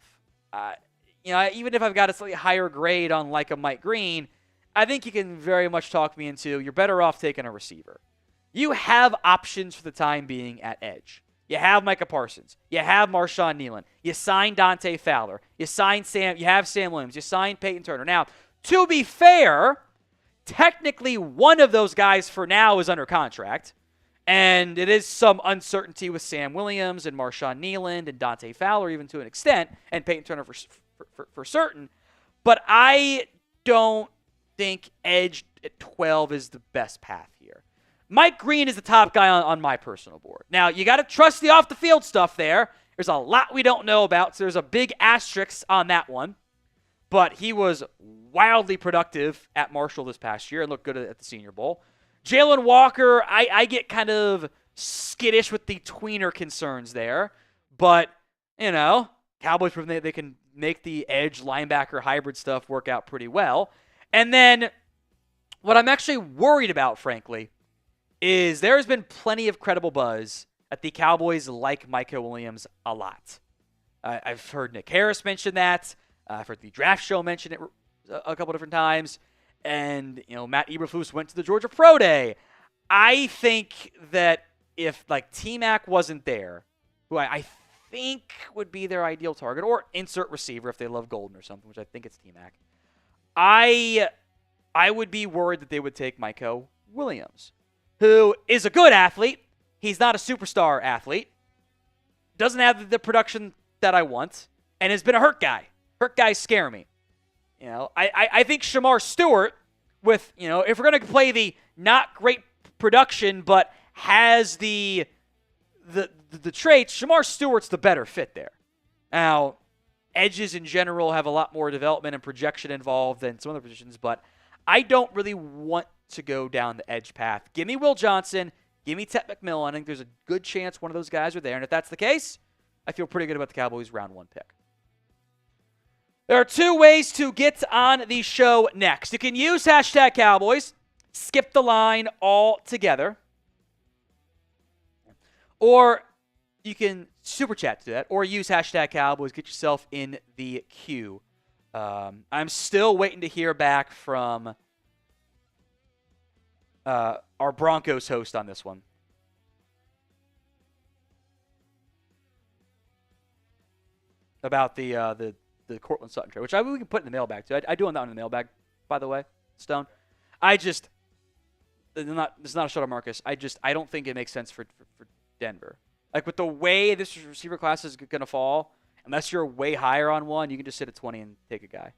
Even if I've got a slightly higher grade on like a Mike Green, I think you can very much talk me into you're better off taking a receiver. You have options for the time being at edge. You have Micah Parsons. You have Marshawn Nealon. You signed Dante Fowler. You have Sam Williams. You signed Peyton Turner. Now, to be fair, technically one of those guys for now is under contract, and it is some uncertainty with Sam Williams and Marshawn Nealon and Dante Fowler even to an extent, and Peyton Turner for certain. But I don't think edge at 12 is the best path here. Mike Green is the top guy on my personal board. Now, you got to trust the off-the-field stuff there. There's a lot we don't know about, so there's a big asterisk on that one. But he was wildly productive at Marshall this past year and looked good at the Senior Bowl. Jalen Walker, I get kind of skittish with the tweener concerns there. But, Cowboys, they can make the edge linebacker hybrid stuff work out pretty well. And then what I'm actually worried about, frankly, is there has been plenty of credible buzz that the Cowboys like Micah Williams a lot. I've heard Nick Harris mention that. I've heard the Draft Show mention it a couple different times. And, Matt Eberflus went to the Georgia Pro Day. I think that if, T-Mac wasn't there, who I think would be their ideal target, or insert receiver if they love Golden or something, which I think it's T-Mac, I would be worried that they would take Micah Williams, who is a good athlete. He's not a superstar athlete. Doesn't have the production that I want, and has been a hurt guy. Hurt guys scare me. I think Shamar Stewart, with, if we're going to play the not great production, but has the traits, Shamar Stewart's the better fit there. Now, edges in general have a lot more development and projection involved than some other positions, but I don't really want to go down the edge path. Give me Will Johnson. Give me Ted McMillan. I think there's a good chance one of those guys are there. And if that's the case, I feel pretty good about the Cowboys' round 1 pick. There are 2 ways to get on the show next. You can use hashtag Cowboys, skip the line altogether, or you can super chat to that, or use hashtag Cowboys, get yourself in the queue. I'm still waiting to hear back from our Broncos host on this one. About the Cortland Sutton trade, which we can put in the mailbag too. I do want that one in the mailbag, by the way, Stone. It's not a shot on Marcus. I don't think it makes sense for Denver. With the way this receiver class is going to fall, unless you're way higher on one, you can just sit at 20 and take a guy.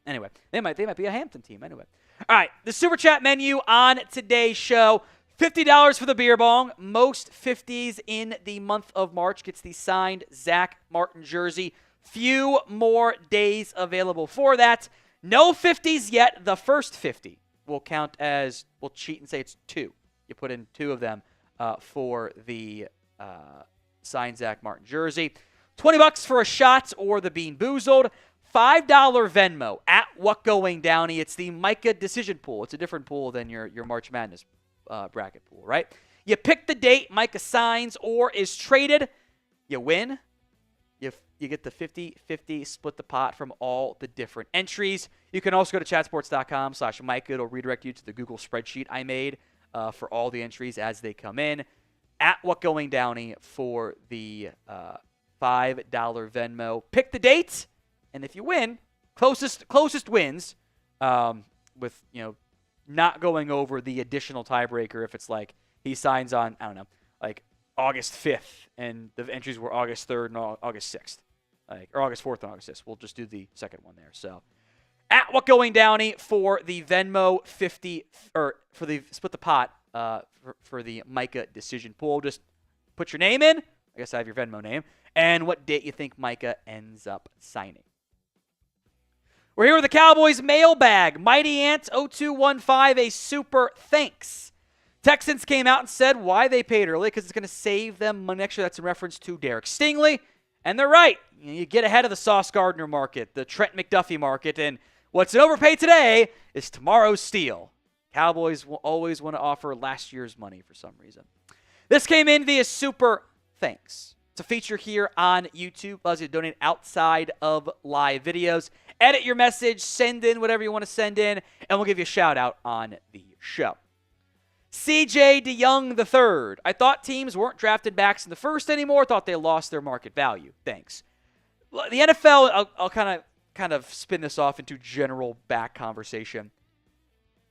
Anyway, they might be a Hampton team anyway. All right, the Super Chat menu on today's show. $50 for the beer bong. Most 50s in the month of March gets the signed Zach Martin jersey. Few more days available for that. No 50s yet. The first 50 will count as, we'll cheat and say it's 2. You put in 2 of them for the signed Zach Martin jersey. $20 for a shot or the Bean Boozled. $5 Venmo at What Going Downey. It's the Micah decision pool. It's a different pool than your March Madness bracket pool, right? You pick the date Micah signs or is traded. You win. You get the 50-50 split the pot from all the different entries. You can also go to chatsports.com/Micah. It'll redirect you to the Google spreadsheet I made for all the entries as they come in. At What Going Downey for the $5 Venmo. Pick the date. And if you win, closest wins, with not going over the additional tiebreaker. If it's like he signs on, I don't know, like August 5th, and the entries were August 3rd and August 6th, or August 4th and August 6th. We'll just do the second one there. So, at What Going Downey for the Venmo 50, or for the split the pot for the Micah decision pool. Just put your name in. I guess I have your Venmo name, and what date you think Micah ends up signing. We're here with the Cowboys Mailbag. Mighty Ant 0215, a super thanks. Texans came out and said why they paid early, because it's going to save them money. Actually, that's in reference to Derek Stingley. And they're right. You get ahead of the Sauce Gardner market, the Trent McDuffie market, and what's an overpay today is tomorrow's steal. Cowboys will always want to offer last year's money for some reason. This came in via super thanks. It's a feature here on YouTube. Allows you to donate outside of live videos. Edit your message, send in whatever you want to send in, and we'll give you a shout out on the show. CJ DeYoung III. I thought teams weren't drafting backs in the first anymore. Thought they lost their market value. Thanks. The NFL, I'll kind of spin this off into general back conversation.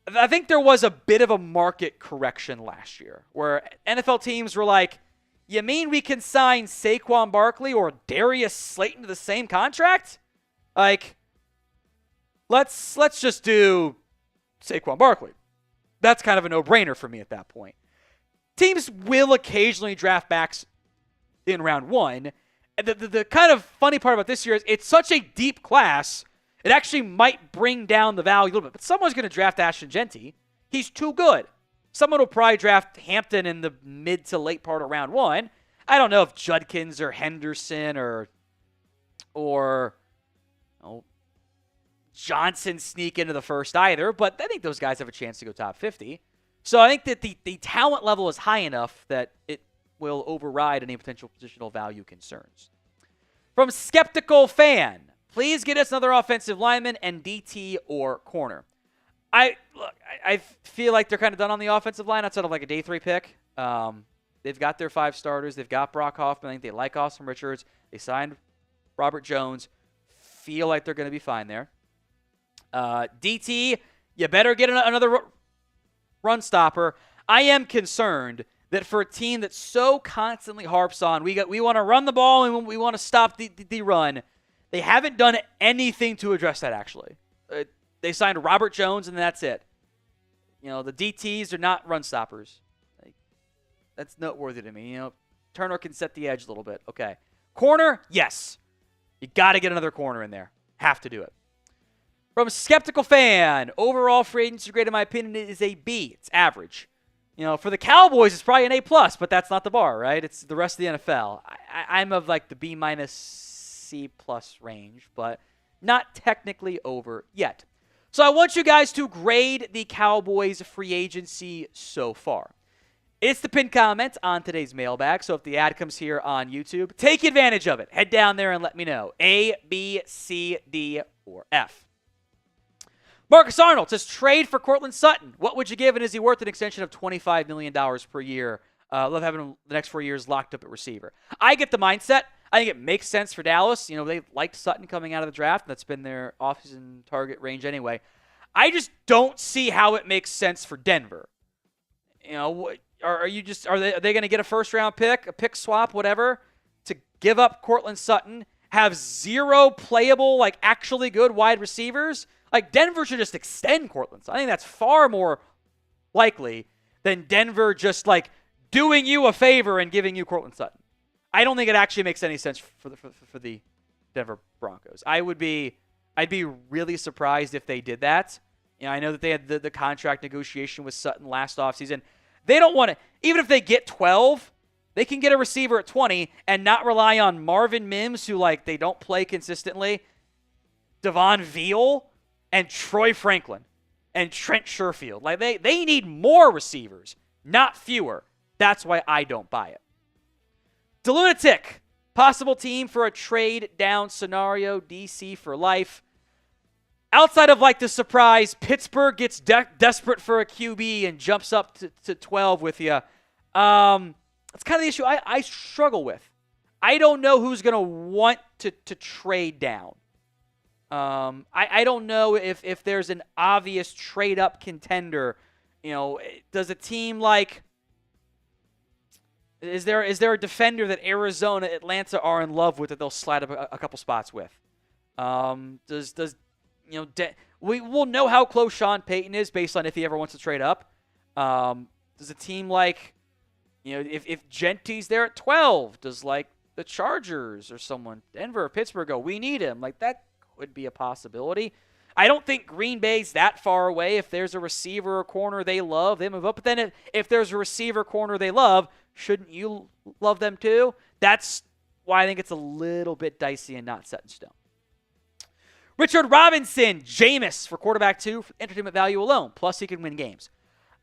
I think there was a bit of a market correction last year where NFL teams were like, you mean we can sign Saquon Barkley or Darius Slayton to the same contract? Like, let's just do Saquon Barkley. That's kind of a no-brainer for me at that point. Teams will occasionally draft backs in round 1. And the kind of funny part about this year is it's such a deep class, it actually might bring down the value a little bit. But someone's going to draft Ashton Genty. He's too good. Someone will probably draft Hampton in the mid to late part of round 1. I don't know if Judkins or Henderson or Johnson sneak into the first either, but I think those guys have a chance to go top 50. So I think that the talent level is high enough that it will override any potential positional value concerns. From Skeptical Fan, please get us another offensive lineman and DT or corner. I feel like they're kind of done on the offensive line outside of like a day 3 pick. They've got their 5 starters. They've got Brock Hoffman. I think they like Austin Richards. They signed Robert Jones. Feel like they're going to be fine there. DT, you better get another run stopper. I am concerned that for a team that so constantly harps on, we want to run the ball and we want to stop the run, they haven't done anything to address that, actually. They signed Robert Jones, and that's it. The DTs are not run stoppers. That's noteworthy to me. Turner can set the edge a little bit. Okay. Corner, yes. You got to get another corner in there. Have to do it. From Skeptical Fan, overall free agency grade, in my opinion, is a B. It's average. For the Cowboys, it's probably an A+, but that's not the bar, right? It's the rest of the NFL. I'm of like the B- C+ range, but not technically over yet. So I want you guys to grade the Cowboys free agency so far. It's the pinned comment on today's mailbag, so if the ad comes here on YouTube, take advantage of it. Head down there and let me know. A, B, C, D, or F. Marcus Arnold says, trade for Courtland Sutton. What would you give, and is he worth an extension of $25 million per year? Love having him the next 4 years locked up at receiver. I get the mindset. I think it makes sense for Dallas. They liked Sutton coming out of the draft, and that's been their offseason target range anyway. I just don't see how it makes sense for Denver. Are they going to get a first-round pick, a pick swap, whatever, to give up Courtland Sutton, have 0 playable, actually good wide receivers? Denver should just extend Courtland Sutton. I think that's far more likely than Denver just like doing you a favor and giving you Cortland Sutton. I don't think it actually makes any sense for the Denver Broncos. I'd be really surprised if they did that. I know that they had the contract negotiation with Sutton last offseason. They don't want to, even if they get 12, they can get a receiver at 20 and not rely on Marvin Mims, who they don't play consistently, Devon Veal, and Troy Franklin, and Trent Sherfield. They need more receivers, not fewer. That's why I don't buy it. DeLunatic, possible team for a trade down scenario, DC for life. Outside of the surprise, Pittsburgh gets desperate for a QB and jumps up to 12 with you. That's kind of the issue I struggle with. I don't know who's going to want to trade down. I don't know if there's an obvious trade-up contender. Does a team is there a defender that Arizona, Atlanta are in love with that they'll slide up a couple spots with? We'll know how close Sean Payton is based on if he ever wants to trade up. Does a team if Gentry's there at 12, does the Chargers or someone, Denver or Pittsburgh, go, we need him? That could be a possibility. I don't think Green Bay's that far away. If there's a receiver or corner they love, they move up. But then if there's a receiver corner they love, shouldn't you love them too? That's why I think it's a little bit dicey and not set in stone. Richard Robinson, Jameis for quarterback 2 for entertainment value alone. Plus, he can win games.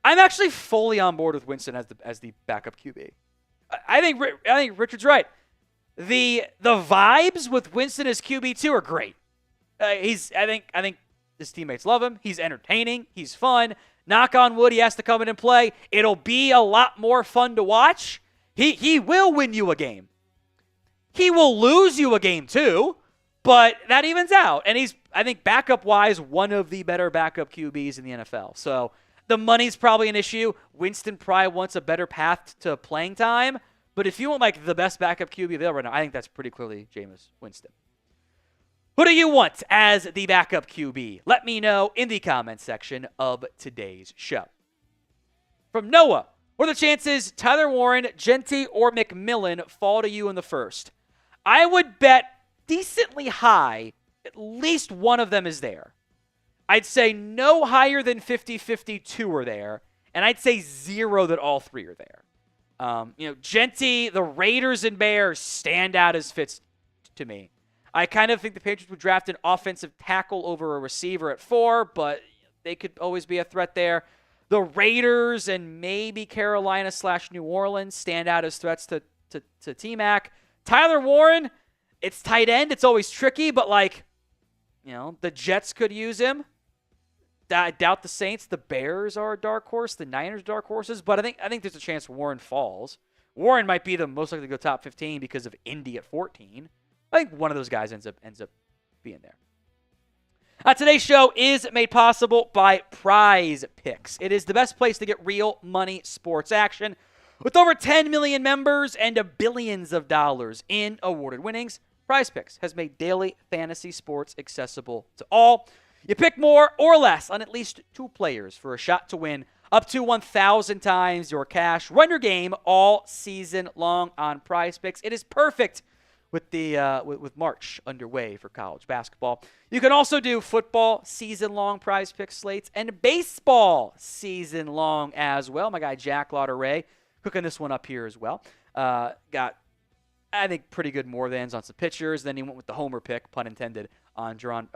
I'm actually fully on board with Winston as the backup QB. I think Richard's right. The vibes with Winston as QB2 are great. I think his teammates love him. He's entertaining. He's fun. Knock on wood, he has to come in and play. It'll be a lot more fun to watch. He will win you a game. He will lose you a game too, but that evens out. And he's, I think, backup-wise, one of the better backup QBs in the NFL. So the money's probably an issue. Winston probably wants a better path to playing time. But if you want the best backup QB available right now, I think that's pretty clearly Jameis Winston. Who do you want as the backup QB? Let me know in the comments section of today's show. From Noah, what are the chances Tyler Warren, Genty, or McMillan fall to you in the first? I would bet decently high at least one of them is there. I'd say no higher than 50-50 two are there, and I'd say 0 that all 3 are there. Genty, the Raiders, and Bears stand out as fits to me. I kind of think the Patriots would draft an offensive tackle over a receiver at 4, but they could always be a threat there. The Raiders and maybe Carolina/New Orleans stand out as threats to T-Mac. Tyler Warren, it's tight end. It's always tricky, but the Jets could use him. I doubt the Saints. The Bears are a dark horse. The Niners are dark horses, but I think there's a chance Warren falls. Warren might be the most likely to go top 15 because of Indy at 14. I think one of those guys ends up being there. Today's show is made possible by Prize Picks. It is the best place to get real money sports action. With over 10 million members and billions of dollars in awarded winnings, Prize Picks has made daily fantasy sports accessible to all. You pick more or less on at least 2 players for a shot to win up to 1,000 times your cash. Run your game all season long on Prize Picks. It is perfect with March underway for college basketball. You can also do football season-long Prize Picks slates and baseball season-long as well. My guy Jack Lauderay cooking this one up here as well. Got, I think, pretty good more thans on some pitchers. Then he went with the homer pick, pun intended, on Duran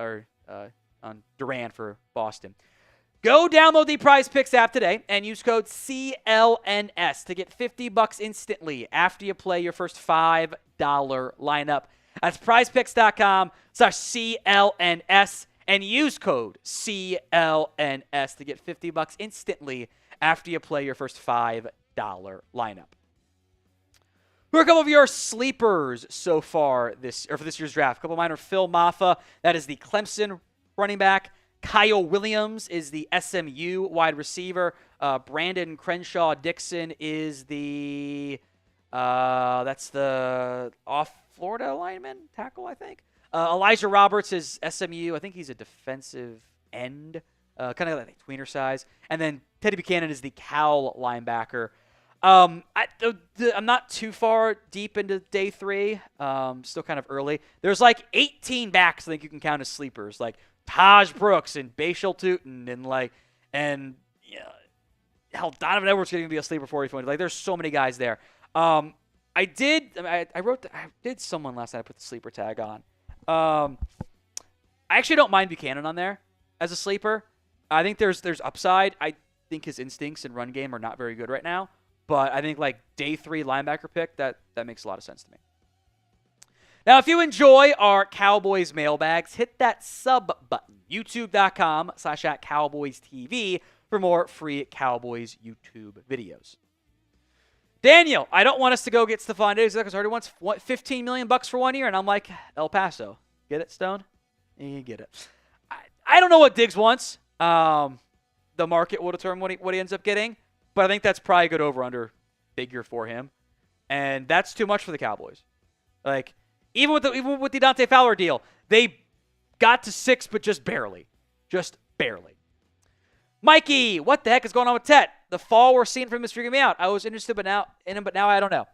for Boston. Go download the Prize Picks app today and use code CLNS to get $50 instantly after you play your first $5 lineup. That's prizepicks.com/CLNS and use code CLNS to get $50 instantly after you play your first $5 lineup. Who are a couple of your sleepers so far for this year's draft? A couple of mine are Phil Maffa, that is the Clemson running back. Kyle Williams is the SMU wide receiver. Brandon Crenshaw Dixon is that's the off Florida lineman tackle, I think. Elijah Roberts is SMU. I think he's a defensive end, kind of like tweener size. And then Teddy Buchanan is the Cal linebacker. I'm not too far deep into day 3. Still kind of early. There's like 18 backs I think you can count as sleepers, like Taj Brooks and Bashal Tootin and hell, Donovan Edwards is going to be a sleeper for you. Like, there's so many guys there. I did someone last night I put the sleeper tag on. I actually don't mind Buchanan on there as a sleeper. I think there's upside. I think his instincts and run game are not very good right now. But I think like day 3 linebacker pick, that makes a lot of sense to me. Now, if you enjoy our Cowboys mailbags, hit that sub button, youtube.com/@CowboysTV for more free Cowboys YouTube videos. Daniel, I don't want us to go get Stefon Diggs because already wants $15 million for 1 year, and I'm like, El Paso. Get it, Stone? You get it. I don't know what Diggs wants. The market will determine what he ends up getting, but I think that's probably a good over-under figure for him, and that's too much for the Cowboys. Like, even with the Dante Fowler deal, they got to 6, but just barely. Just barely. Mikey, what the heck is going on with Tet? The fall we're seeing from him is freaking me out. I was interested but now I don't know.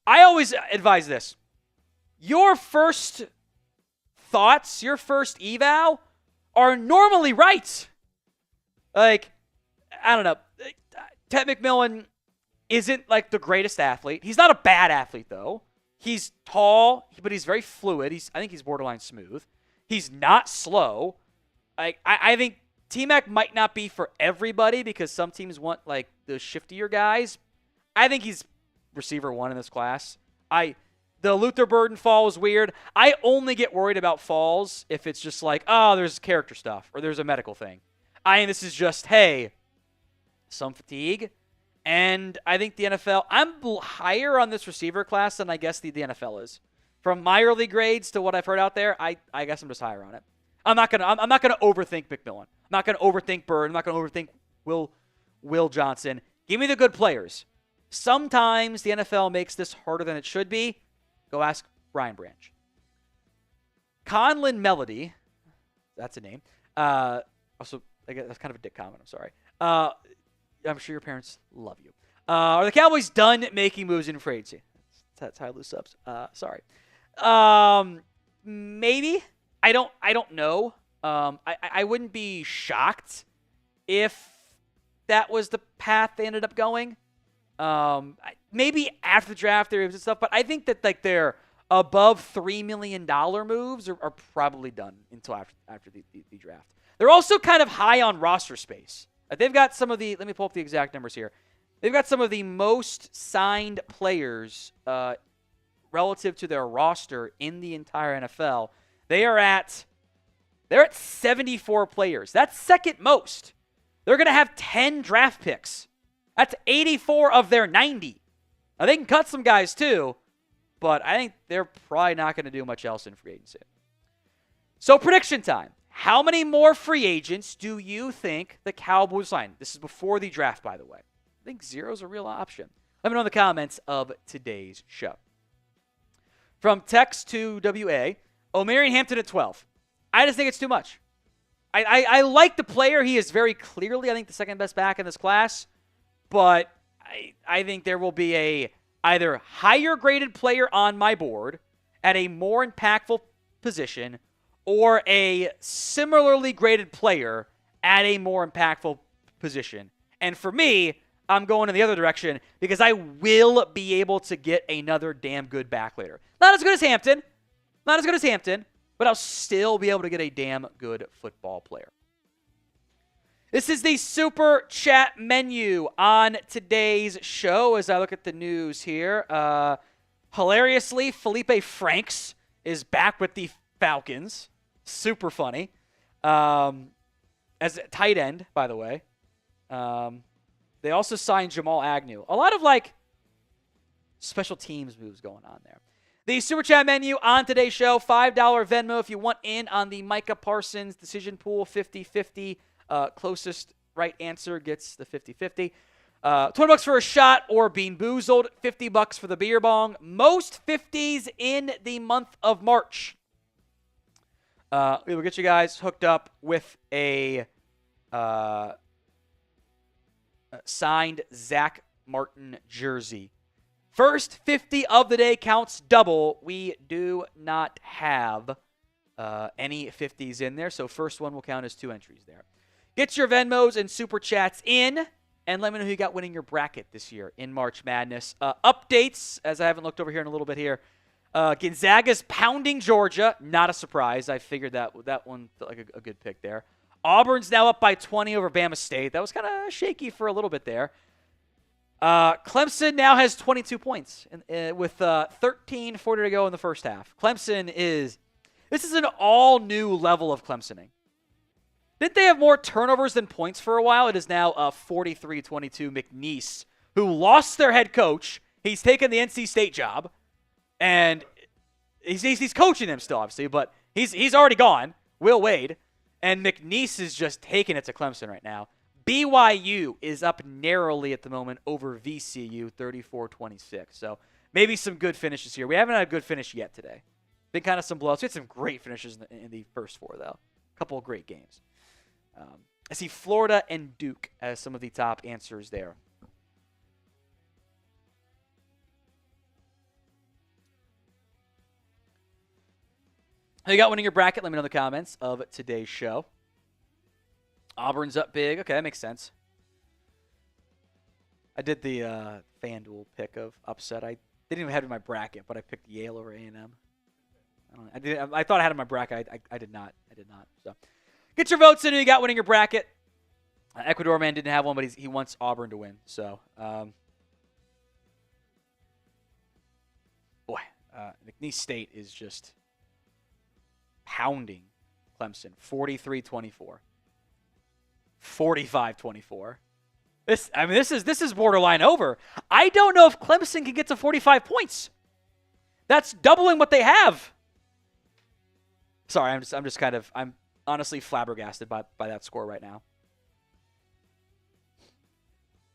I always advise this. Your first thoughts, your first eval are normally right. Like, I don't know. Tet McMillan isn't like the greatest athlete. He's not a bad athlete, though. He's tall, but he's very fluid. I think he's borderline smooth. He's not slow. I think T-Mac might not be for everybody because some teams want like the shiftier guys. I think he's receiver 1 in this class. The Luther Burden fall was weird. I only get worried about falls if it's just like, oh, there's character stuff or there's a medical thing. This is just, hey, some fatigue. And I think the NFL, I'm higher on this receiver class than I guess the NFL is. From my early grades to what I've heard out there, I guess I'm just higher on it. I'm not gonna overthink McMillan. I'm not gonna overthink Bird. I'm not gonna overthink Will Johnson. Give me the good players. Sometimes the NFL makes this harder than it should be. Go ask Brian Branch. Conlon Melody, that's a name. Also, I guess that's kind of a dick comment. I'm sorry. I'm sure your parents love you. Are the Cowboys done making moves in free agency? That's how I lose subs. Sorry. Maybe. I don't know. I wouldn't be shocked if that was the path they ended up going. Maybe after the draft there was stuff, but I think that like their above $3 million moves are probably done until after the draft. They're also kind of high on roster space. They've got some of the, let me pull up the exact numbers here. They've got some of the most signed players relative to their roster in the entire NFL. They're at 74 players. That's second most. They're going to have 10 draft picks. That's 84 of their 90. Now, they can cut some guys too, but I think they're probably not going to do much else in free agency. So, prediction time. How many more free agents do you think the Cowboys sign? This is before the draft, by the way. I think 0 is a real option. Let me know in the comments of today's show. From text to WA, O'Marion Hampton at 12. I just think it's too much. I like the player. He is very clearly, I think, the second best back in this class. But I think there will be a either higher graded player on my board at a more impactful position or a similarly graded player at a more impactful position. And for me, I'm going in the other direction because I will be able to get another damn good back later. Not as good as Hampton, but I'll still be able to get a damn good football player. This is the Super Chat menu on today's show as I look at the news here. Hilariously, Felipe Franks is back with the Falcons. Super funny. As a tight end, by the way. They also signed Jamal Agnew. A lot of, special teams moves going on there. The Super Chat menu on today's show, $5 Venmo if you want in on the Micah Parsons decision pool, 50-50. Closest right answer gets the 50-50. $20 for a shot or Bean Boozled, $50 for the beer bong. Most 50s in the month of March. We will get you guys hooked up with a signed Zach Martin jersey. First 50 of the day counts double. We do not have any 50s in there, so first one will count as 2 entries there. Get your Venmos and Super Chats in, and let me know who you got winning your bracket this year in March Madness. Updates, as I haven't looked over here in a little bit here. Gonzaga's pounding Georgia. Not a surprise. I figured that one felt like a good pick there. Auburn's now up by 20 over Bama State. That was kind of shaky for a little bit there. Clemson now has 22 points with 13:40 to go in the first half. This is an all-new level of Clemsoning. Didn't they have more turnovers than points for a while? It is now 43-22 McNeese, who lost their head coach. He's taken the NC State job, and he's coaching them still, obviously, but he's already gone, Will Wade, and McNeese is just taking it to Clemson right now. BYU is up narrowly at the moment over VCU, 34-26. So maybe some good finishes here. We haven't had a good finish yet today. Been kind of some blowouts. We had some great finishes in the first 4, though. A couple of great games. I see Florida and Duke as some of the top answers there. Who you got winning your bracket? Let me know in the comments of today's show. Auburn's up big. Okay, that makes sense. I did the FanDuel pick of upset. I didn't even have it in my bracket, but I picked Yale over A&M. I thought I had it in my bracket. I did not. So, get your votes in. Who you got winning your bracket? Ecuador man didn't have one, but he wants Auburn to win. So, McNeese State is just pounding Clemson, 43-24. 45-24. This is borderline over. I don't know if Clemson can get to 45 points. That's doubling what they have. Sorry, I'm honestly flabbergasted by that score right now.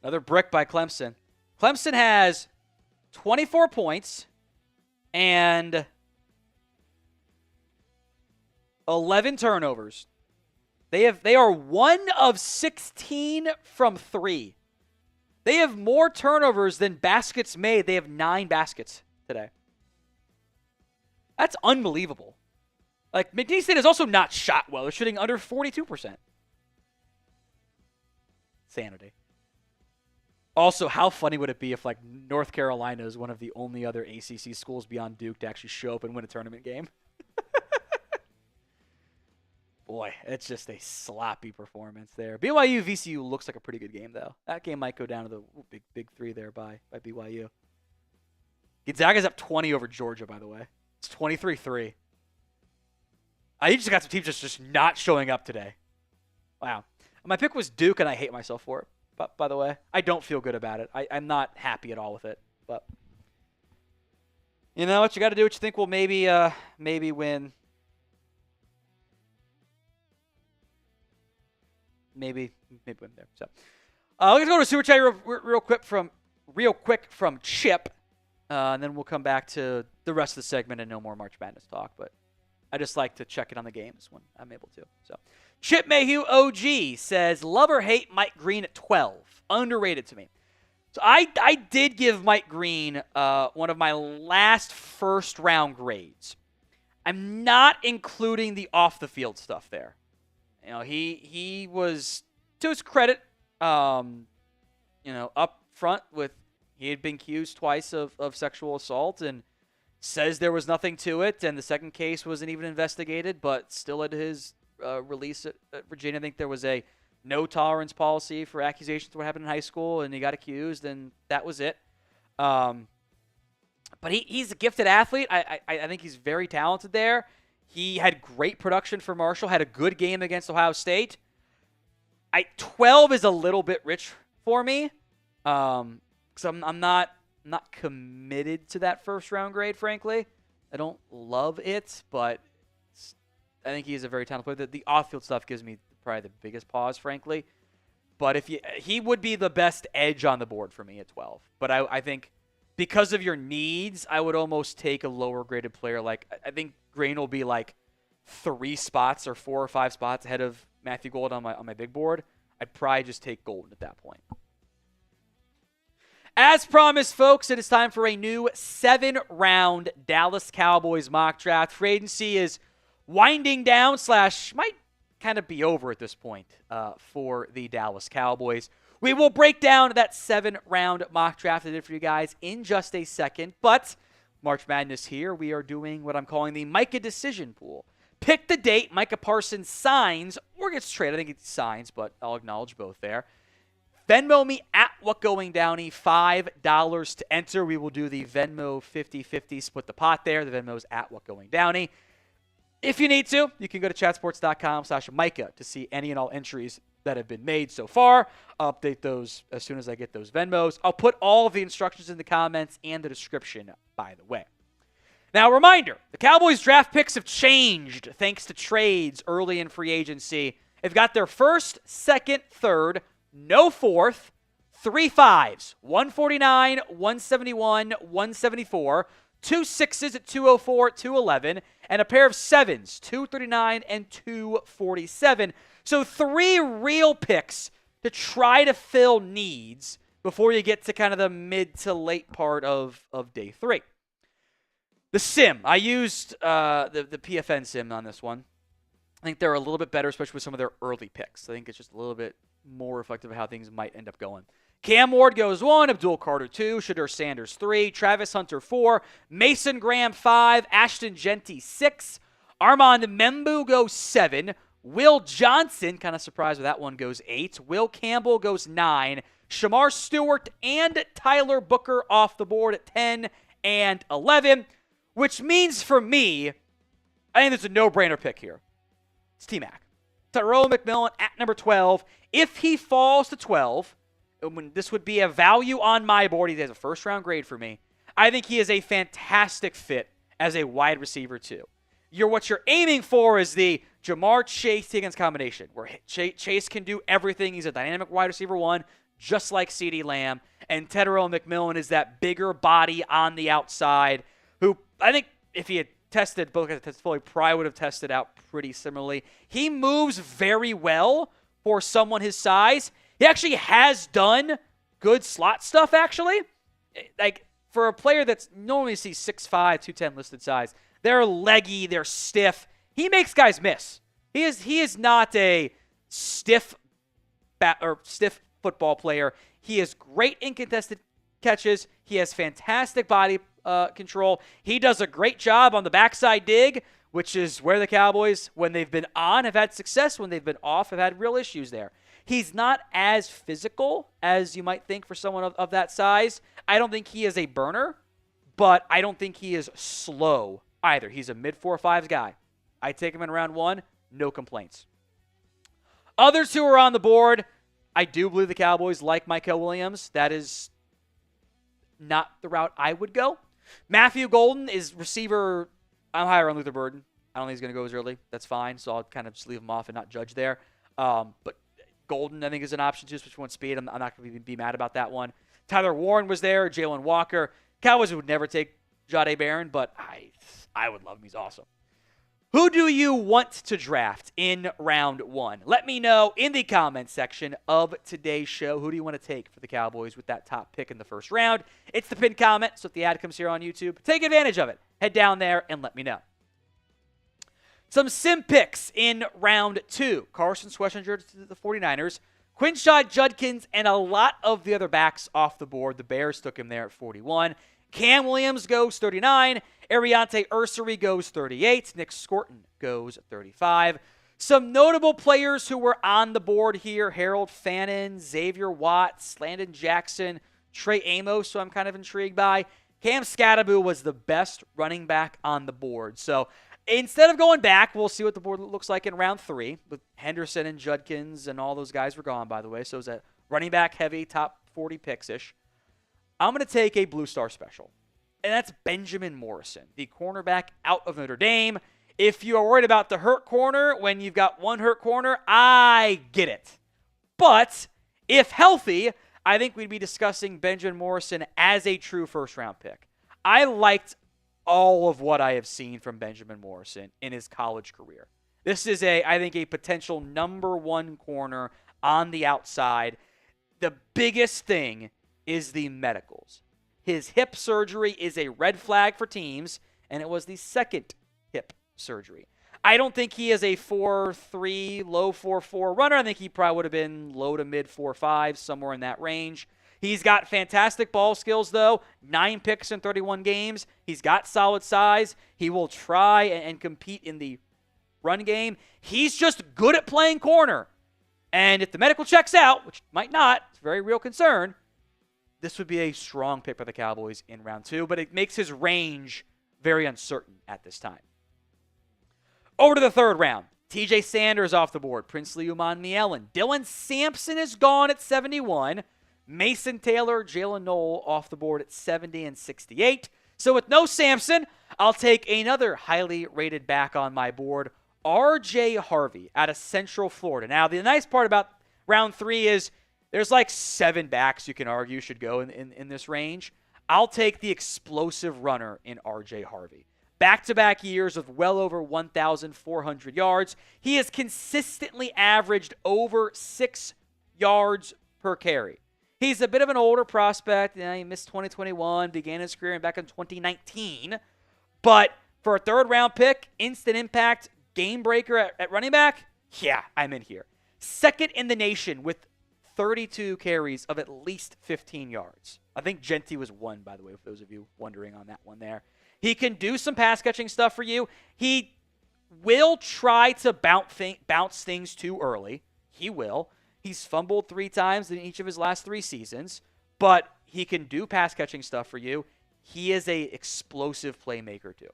Another brick by Clemson. Clemson has 24 points and 11 turnovers. They are 1 of 16 from 3. They have more turnovers than baskets made. They have 9 baskets today. That's unbelievable. Like, McNeese State is also not shot well. They're shooting under 42%. Sanity. Also, how funny would it be if, like, North Carolina is one of the only other ACC schools beyond Duke to actually show up and win a tournament game? Boy, it's just a sloppy performance there. BYU VCU looks like a pretty good game, though. That game might go down to the big 3 there by BYU. Gonzaga's up 20 over Georgia, by the way. It's 23-3. You just got some teams just not showing up today. Wow. My pick was Duke, and I hate myself for it. But by the way, I don't feel good about it. I'm not happy at all with it. But you know what? You got to do what you think will maybe win. Maybe win there. So let's go to Super Chat real quick from Chip, and then we'll come back to the rest of the segment and no more March Madness talk. But I just like to check it on the games when I'm able to. So Chip Mayhew OG says, love or hate Mike Green at 12. Underrated to me. So I did give Mike Green one of my last first round grades. I'm not including the off the field stuff there. You know, he was, to his credit, up front with, he had been accused twice of sexual assault and says there was nothing to it, and the second case wasn't even investigated, but still at his release at Virginia, I think there was a no tolerance policy for accusations of what happened in high school, and he got accused, and that was it. But he's a gifted athlete. I think he's very talented there. He had great production for Marshall, had a good game against Ohio State. 12 is a little bit rich for me, because I'm not committed to that first round grade, frankly. I don't love it, but I think he's a very talented player. The off-field stuff gives me probably the biggest pause, frankly. But he would be the best edge on the board for me at 12. But I think because of your needs, I would almost take a lower graded player. Like, I think Green will be like 3 spots or 4 or 5 spots ahead of Matthew Gold on my big board. I'd probably just take Golden at that point. As promised, folks, it is time for a new 7-round Dallas Cowboys mock draft. Free agency is winding down / might kind of be over at this point for the Dallas Cowboys. We will break down that 7-round mock draft I did for you guys in just a second. But March Madness here, we are doing what I'm calling the Micah decision pool. Pick the date Micah Parsons signs or gets traded. I think he signs, but I'll acknowledge both there. Venmo me at WhatGoingDowney, $5 to enter. We will do the Venmo 50-50 split the pot there. The Venmo's at WhatGoingDowney. If you need to, you can go to chatsports.com/Micah to see any and all entries that have been made so far. I'll update those as soon as I get those Venmos. I'll put all of the instructions in the comments and the description, by the way. Now, a reminder, the Cowboys draft picks have changed thanks to trades early in free agency. They've got their first, second, third, no fourth, 3 5s, 149, 171, 174, 2 6s at 204, 211, and a pair of 7s, 239 and 247. So 3 real picks to try to fill needs before you get to kind of the mid to late part of day 3. The sim, I used the PFN sim on this one. I think they're a little bit better, especially with some of their early picks. I think it's just a little bit more reflective of how things might end up going. Cam Ward goes 1, Abdul Carter 2, Shedeur Sanders 3, Travis Hunter 4, Mason Graham 5, Ashton Genty 6, Armand Membu goes 7, Will Johnson, kind of surprised with that one, goes 8, Will Campbell goes 9, Shamar Stewart and Tyler Booker off the board at 10 and 11, which means for me, I think there's a no-brainer pick here. It's T-Mac. Tyrone McMillan at number 12. If he falls to 12, this would be a value on my board. He has a first-round grade for me. I think he is a fantastic fit as a wide receiver, too. What you're aiming for is the Jamar Chase-Higgins combination, where Chase can do everything. He's a dynamic wide receiver 1, just like CeeDee Lamb. And Tyrone McMillan is that bigger body on the outside, who I think if he had tested, both guys tested fully, probably would have tested out pretty similarly. He moves very well for someone his size. He actually has done good slot stuff, actually. Like, for a player that's normally sees 6'5", 210 listed size, they're leggy, they're stiff. He makes guys miss. He is not a stiff football player. He is great in contested catches. He has fantastic body control. He does a great job on the backside dig, which is where the Cowboys, when they've been on, have had success. When they've been off, have had real issues there. He's not as physical as you might think for someone of that size. I don't think he is a burner, but I don't think he is slow either. He's a mid-4.5s guy. I take him in round 1, no complaints. Others who are on the board, I do believe the Cowboys like Micah Williams. That is not the route I would go. Matthew Golden is receiver. I'm higher on Luther Burden. I don't think he's going to go as early. That's fine. So I'll kind of just leave him off and not judge there. But Golden, I think, is an option too, especially when speed. I'm not going to be mad about that one. Tyler Warren was there. Jalen Walker. Cowboys would never take Jahdae Barron, but I would love him. He's awesome. Who do you want to draft in round 1? Let me know in the comments section of today's show. Who do you want to take for the Cowboys with that top pick in the first round? It's the pinned comment, so if the ad comes here on YouTube, take advantage of it. Head down there and let me know. Some sim picks in round 2. Carson Schwarzenegger to the 49ers. Quinshad Judkins and a lot of the other backs off the board. The Bears took him there at 41. Cam Williams goes 39. Ariante Ursary goes 38. Nick Scorton goes 35. Some notable players who were on the board here: Harold Fannin, Xavier Watts, Landon Jackson, Trey Amos, who I'm kind of intrigued by. Cam Scatteraboo was the best running back on the board. So instead of going back, we'll see what the board looks like in round 3. With Henderson and Judkins and all those guys were gone, by the way. So it was a running back heavy, top 40 picks-ish. I'm going to take a Blue Star special, and that's Benjamin Morrison, the cornerback out of Notre Dame. If you are worried about the hurt corner when you've got one hurt corner, I get it. But if healthy, I think we'd be discussing Benjamin Morrison as a true first-round pick. I liked all of what I have seen from Benjamin Morrison in his college career. This is, I think, a potential number 1 corner on the outside. The biggest thing is the medicals. His hip surgery is a red flag for teams, and it was the second hip surgery. I don't think he is a 4.3, low 4.4 runner. I think he probably would have been low to mid 4.5, somewhere in that range. He's got fantastic ball skills, though. 9 picks in 31 games. He's got solid size. He will try and compete in the run game. He's just good at playing corner. And if the medical checks out, which might not, it's a very real concern, this would be a strong pick for the Cowboys in round 2, but it makes his range very uncertain at this time. Over to the third round. TJ Sanders off the board. Princely Uman-Mielen. Dylan Sampson is gone at 71. Mason Taylor, Jalen Noel off the board at 70 and 68. So with no Sampson, I'll take another highly rated back on my board, R.J. Harvey out of Central Florida. Now, the nice part about round 3 is there's like 7 backs you can argue should go in this range. I'll take the explosive runner in R.J. Harvey. Back-to-back years of well over 1,400 yards. He has consistently averaged over 6 yards per carry. He's a bit of an older prospect. He missed 2021, began his career back in 2019. But for a third-round pick, instant impact, game breaker at running back, yeah, I'm in here. Second in the nation with 32 carries of at least 15 yards. I think Genty was 1, by the way, for those of you wondering on that one there. He can do some pass-catching stuff for you. He will try to bounce things too early. He will. He's fumbled 3 times in each of his last 3 seasons, but he can do pass-catching stuff for you. He is a explosive playmaker, too.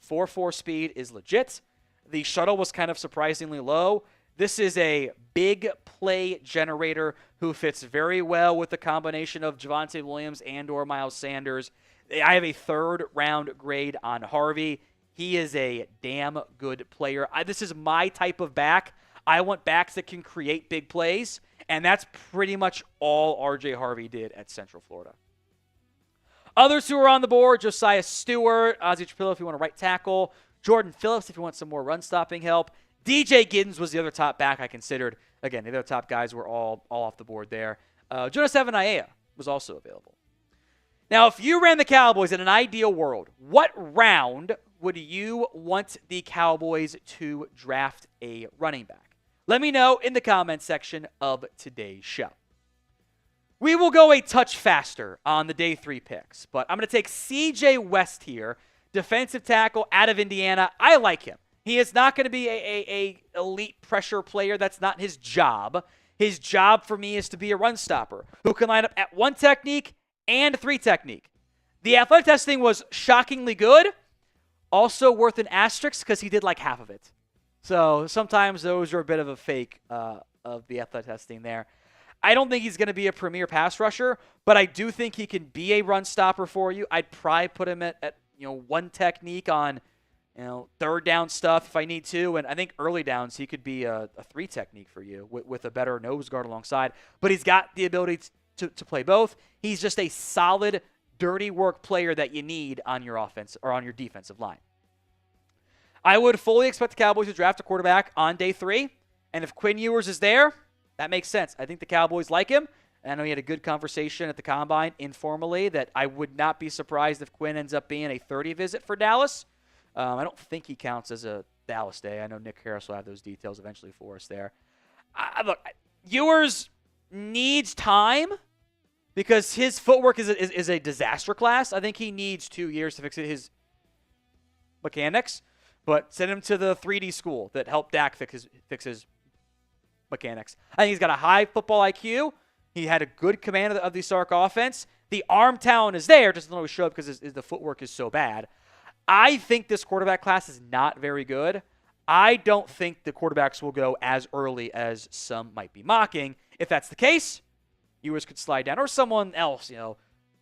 4.4 speed is legit. The shuttle was kind of surprisingly low. This is a big play generator who fits very well with the combination of Javonte Williams and or Miles Sanders. I have a 3rd-round grade on Harvey. He is a damn good player. This is my type of back. I want backs that can create big plays, and that's pretty much all R.J. Harvey did at Central Florida. Others who are on the board, Josiah Stewart, Ozzie Trapillo if you want to right tackle, Jordan Phillips if you want some more run-stopping help. DJ Giddens was the other top back I considered. Again, the other top guys were all off the board there. Jonas Evan-Aea was also available. Now, if you ran the Cowboys in an ideal world, what round would you want the Cowboys to draft a running back? Let me know in the comments section of today's show. We will go a touch faster on the day 3 picks, but I'm going to take C.J. West here, defensive tackle out of Indiana. I like him. He is not going to be a elite pressure player. That's not his job. His job for me is to be a run stopper who can line up at 1 technique and 3 technique. The athletic testing was shockingly good. Also worth an asterisk because he did like half of it. So sometimes those are a bit of a fake of the athletic testing there. I don't think he's going to be a premier pass rusher, but I do think he can be a run stopper for you. I'd probably put him at 1 technique on 3rd down stuff if I need to, and I think early downs he could be a 3 technique for you with a better nose guard alongside. But he's got the ability to play both. He's just a solid, dirty work player that you need on your offense or on your defensive line. I would fully expect the Cowboys to draft a quarterback on day 3, and if Quinn Ewers is there, that makes sense. I think the Cowboys like him, and I know he had a good conversation at the Combine informally that I would not be surprised if Quinn ends up being a 30 visit for Dallas. I don't think he counts as a Dallas day. I know Nick Harris will have those details eventually for us there. Look, Ewers needs time because his footwork is a disaster class. I think he needs 2 years to fix his mechanics, but send him to the 3D school that helped Dak fix his mechanics. I think he's got a high football IQ. He had a good command of the Sark offense. The arm talent is there, just doesn't always show up because the footwork is so bad. I think this quarterback class is not very good. I don't think the quarterbacks will go as early as some might be mocking. If that's the case, Ewers could slide down. Or someone else,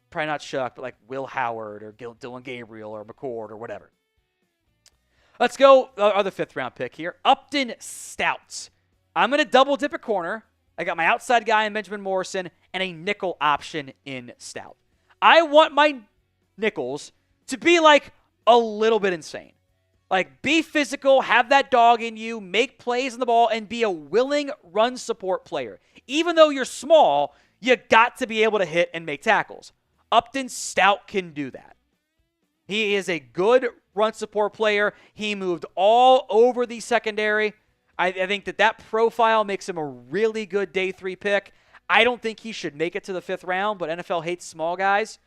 probably not Chuck, but like Will Howard or Dylan Gabriel or McCord or whatever. Let's go other 5th-round pick here. Upton Stout. I'm going to double dip a corner. I got my outside guy in Benjamin Morrison and a nickel option in Stout. I want my nickels to be like a little bit insane. Like, be physical, have that dog in you, make plays on the ball, and be a willing run support player. Even though you're small, You got to be able to hit and make tackles. Upton Stout can do that. He is a good run support player. He moved all over the secondary. I think that profile makes him a really good day 3 pick. I don't think he should make it to the 5th round, but NFL hates small guys.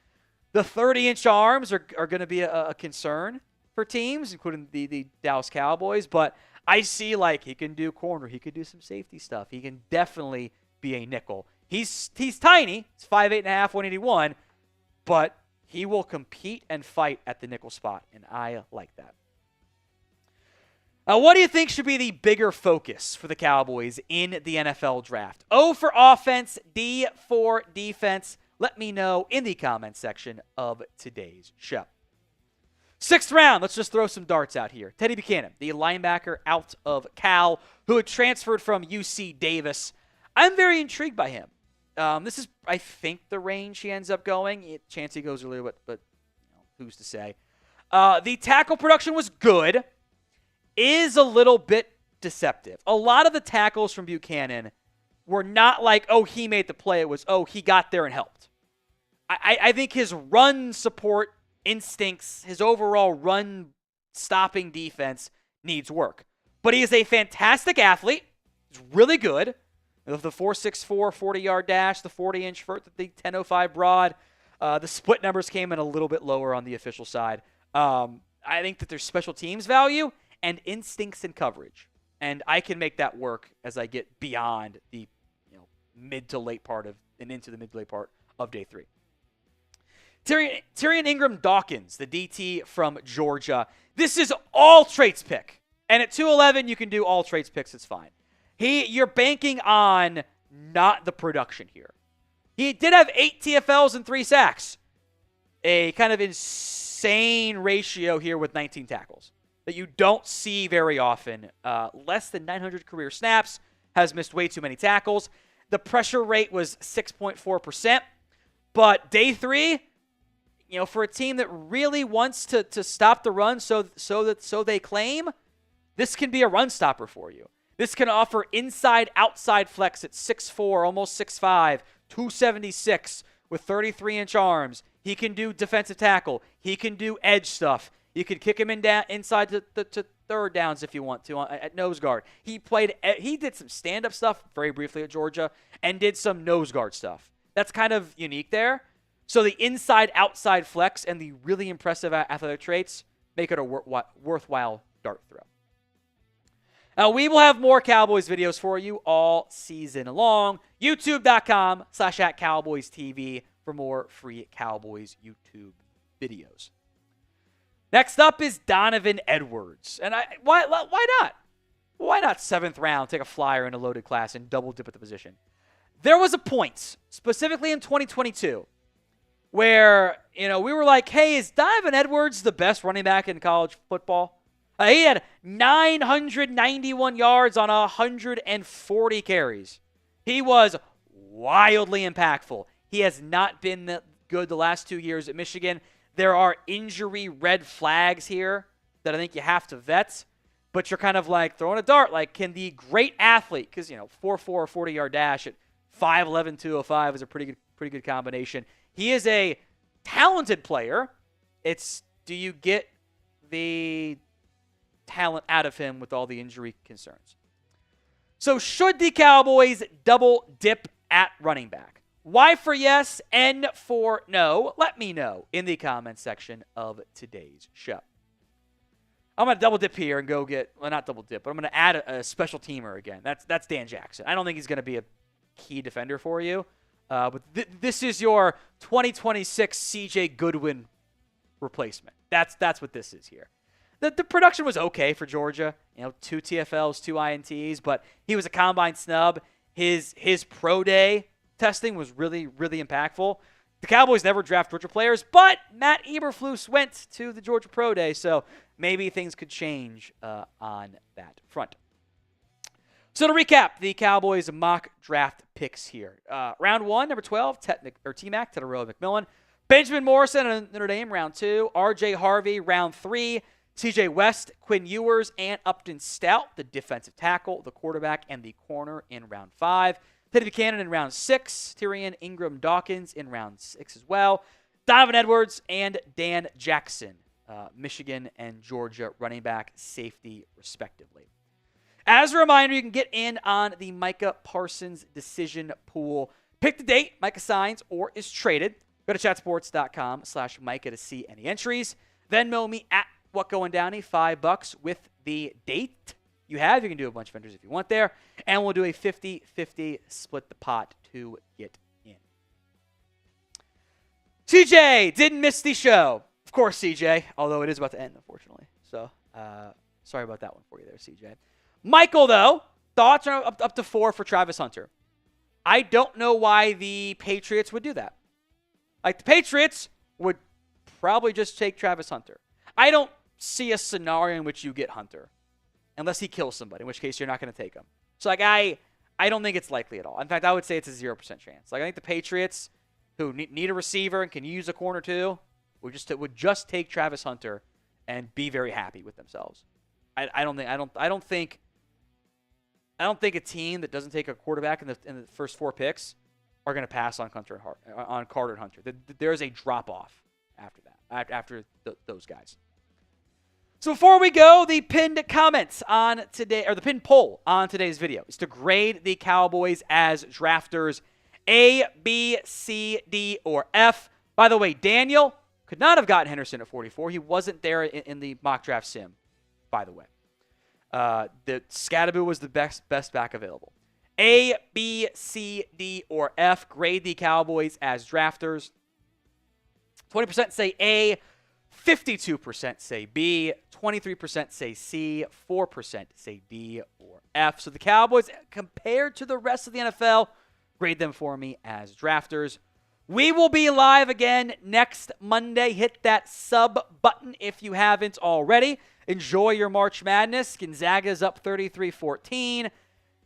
The 30-inch arms are going to be a concern for teams, including the Dallas Cowboys, but I see he can do corner. He could do some safety stuff. He can definitely be a nickel. He's tiny. He's 5'8.5", 181, but he will compete and fight at the nickel spot, and I like that. What do you think should be the bigger focus for the Cowboys in the NFL draft? O for offense, D for defense. Let me know in the comments section of today's show. 6th round, let's just throw some darts out here. Teddy Buchanan, the linebacker out of Cal, who had transferred from UC Davis. I'm very intrigued by him. This is, I think, the range he ends up going. Chance he goes earlier, but who's to say? The tackle production was good. Is a little bit deceptive. A lot of the tackles from Buchanan were not he made the play. It was, he got there and helped. I think his run support instincts, his overall run stopping defense needs work. But he is a fantastic athlete. He's really good. The 4.64 40-yard dash, the 40-inch vert, the 10.05 broad. The split numbers came in a little bit lower on the official side. I think that there's special teams value and instincts and coverage. And I can make that work as I get beyond the mid to late part and into the mid to late part of day 3. Tyrion Ingram Dawkins, the DT from Georgia. This is all traits pick. And at 211, you can do all traits picks. It's fine. You're banking on not the production here. He did have 8 TFLs and 3 sacks. A kind of insane ratio here with 19 tackles that you don't see very often. Less than 900 career snaps, has missed way too many tackles. The pressure rate was 6.4%. But day 3, for a team that really wants to stop the run so they claim, this can be a run stopper for you. This can offer inside-outside flex at 6'4", almost 6'5", 276 with 33-inch arms. He can do defensive tackle. He can do edge stuff. You could kick him inside to third downs if you want to at nose guard. He did some stand-up stuff very briefly at Georgia and did some nose guard stuff. That's kind of unique there. So the inside-outside flex and the really impressive athletic traits make it a worthwhile dart throw. Now, we will have more Cowboys videos for you all season long. YouTube.com/@CowboysTV for more free Cowboys YouTube videos. Next up is Donovan Edwards. And why not? Why not 7th round, take a flyer in a loaded class and double dip at the position? There was a point, specifically in 2022, where, we were like, hey, is Donovan Edwards the best running back in college football? He had 991 yards on 140 carries. He was wildly impactful. He has not been good the last 2 years at Michigan. There are injury red flags here that I think you have to vet, but you're kind of throwing a dart. Can the great athlete, because, 4.4 40-yard dash at 5'11", 205 is a pretty good combination. He is a talented player. It's, do you get the talent out of him with all the injury concerns? So should the Cowboys double dip at running back? Y for yes, N for no. Let me know in the comments section of today's show. I'm going to double dip here and go get, well, not double dip, but I'm going to add a special teamer again. That's Dan Jackson. I don't think he's going to be a key defender for you. But this is your 2026 CJ Goodwin replacement. That's what this is here. The production was okay for Georgia. 2 TFLs, 2 INTs, but he was a combine snub. His pro day testing was really, really impactful. The Cowboys never draft Georgia players, but Matt Eberflus went to the Georgia Pro Day, so maybe things could change on that front. So to recap, the Cowboys mock draft picks here. Round 1, number 12, T-Mac, Tetairoa McMillan. Benjamin Morrison of Notre Dame, round 2. R.J. Harvey, round 3. C.J. West, Quinn Ewers, and Upton Stout, the defensive tackle, the quarterback, and the corner in round 5. Teddy Buchanan in round 6. Tyrion Ingram Dawkins in round 6 as well. Donovan Edwards and Dan Jackson, Michigan and Georgia running back, safety, respectively. As a reminder, you can get in on the Micah Parsons decision pool. Pick the date Micah signs or is traded. Go to chatsports.com/Micah to see any entries. Venmo me at WhatGoingDowney, $5 with the date you have. You can do a bunch of entries if you want there. And we'll do a 50-50 split the pot to get in. CJ didn't miss the show. Of course, CJ, although it is about to end, unfortunately. So, sorry about that one for you there, CJ. Michael, though, thoughts are up to 4 for Travis Hunter. I don't know why the Patriots would do that. Like, the Patriots would probably just take Travis Hunter. I don't see a scenario in which you get Hunter unless he kills somebody, in which case you're not going to take him. So, like, I don't think it's likely at all. In fact, I would say it's a 0% chance. Like, I think the Patriots, who need a receiver and can use a corner too, would just take Travis Hunter and be very happy with themselves. I don't think a team that doesn't take a quarterback in the first 4 picks are going to pass on Carter and Hunter. There is a drop off after that, after those guys. So before we go, the pinned comments on today, or the pinned poll on today's video, is to grade the Cowboys as drafters A, B, C, D, or F. By the way, Daniel could not have gotten Henderson at 44. He wasn't there in the mock draft sim, by the way. The Scadaboo was the best back available. A, B, C, D, or F. Grade the Cowboys as drafters. 20% say A, 52% say B, 23% say C, 4% say D or F. So the Cowboys, compared to the rest of the NFL, grade them for me as drafters. We will be live again next Monday. Hit that sub button if you haven't already. Enjoy your March Madness. Gonzaga is up 33-14.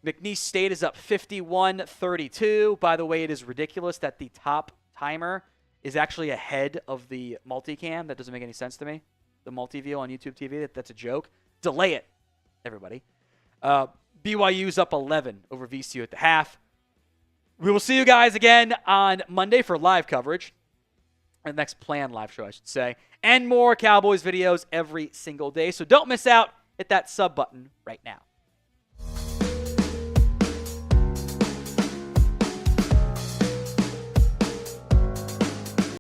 McNeese State is up 51-32. By the way, it is ridiculous that the top timer is actually ahead of the multicam. That doesn't make any sense to me. The multi-view on YouTube TV, that's a joke. Delay it, everybody. BYU's up 11 over VCU at the half. We will see you guys again on Monday for live coverage. The next planned live show, I should say. And more Cowboys videos every single day. So don't miss out. Hit that sub button right now.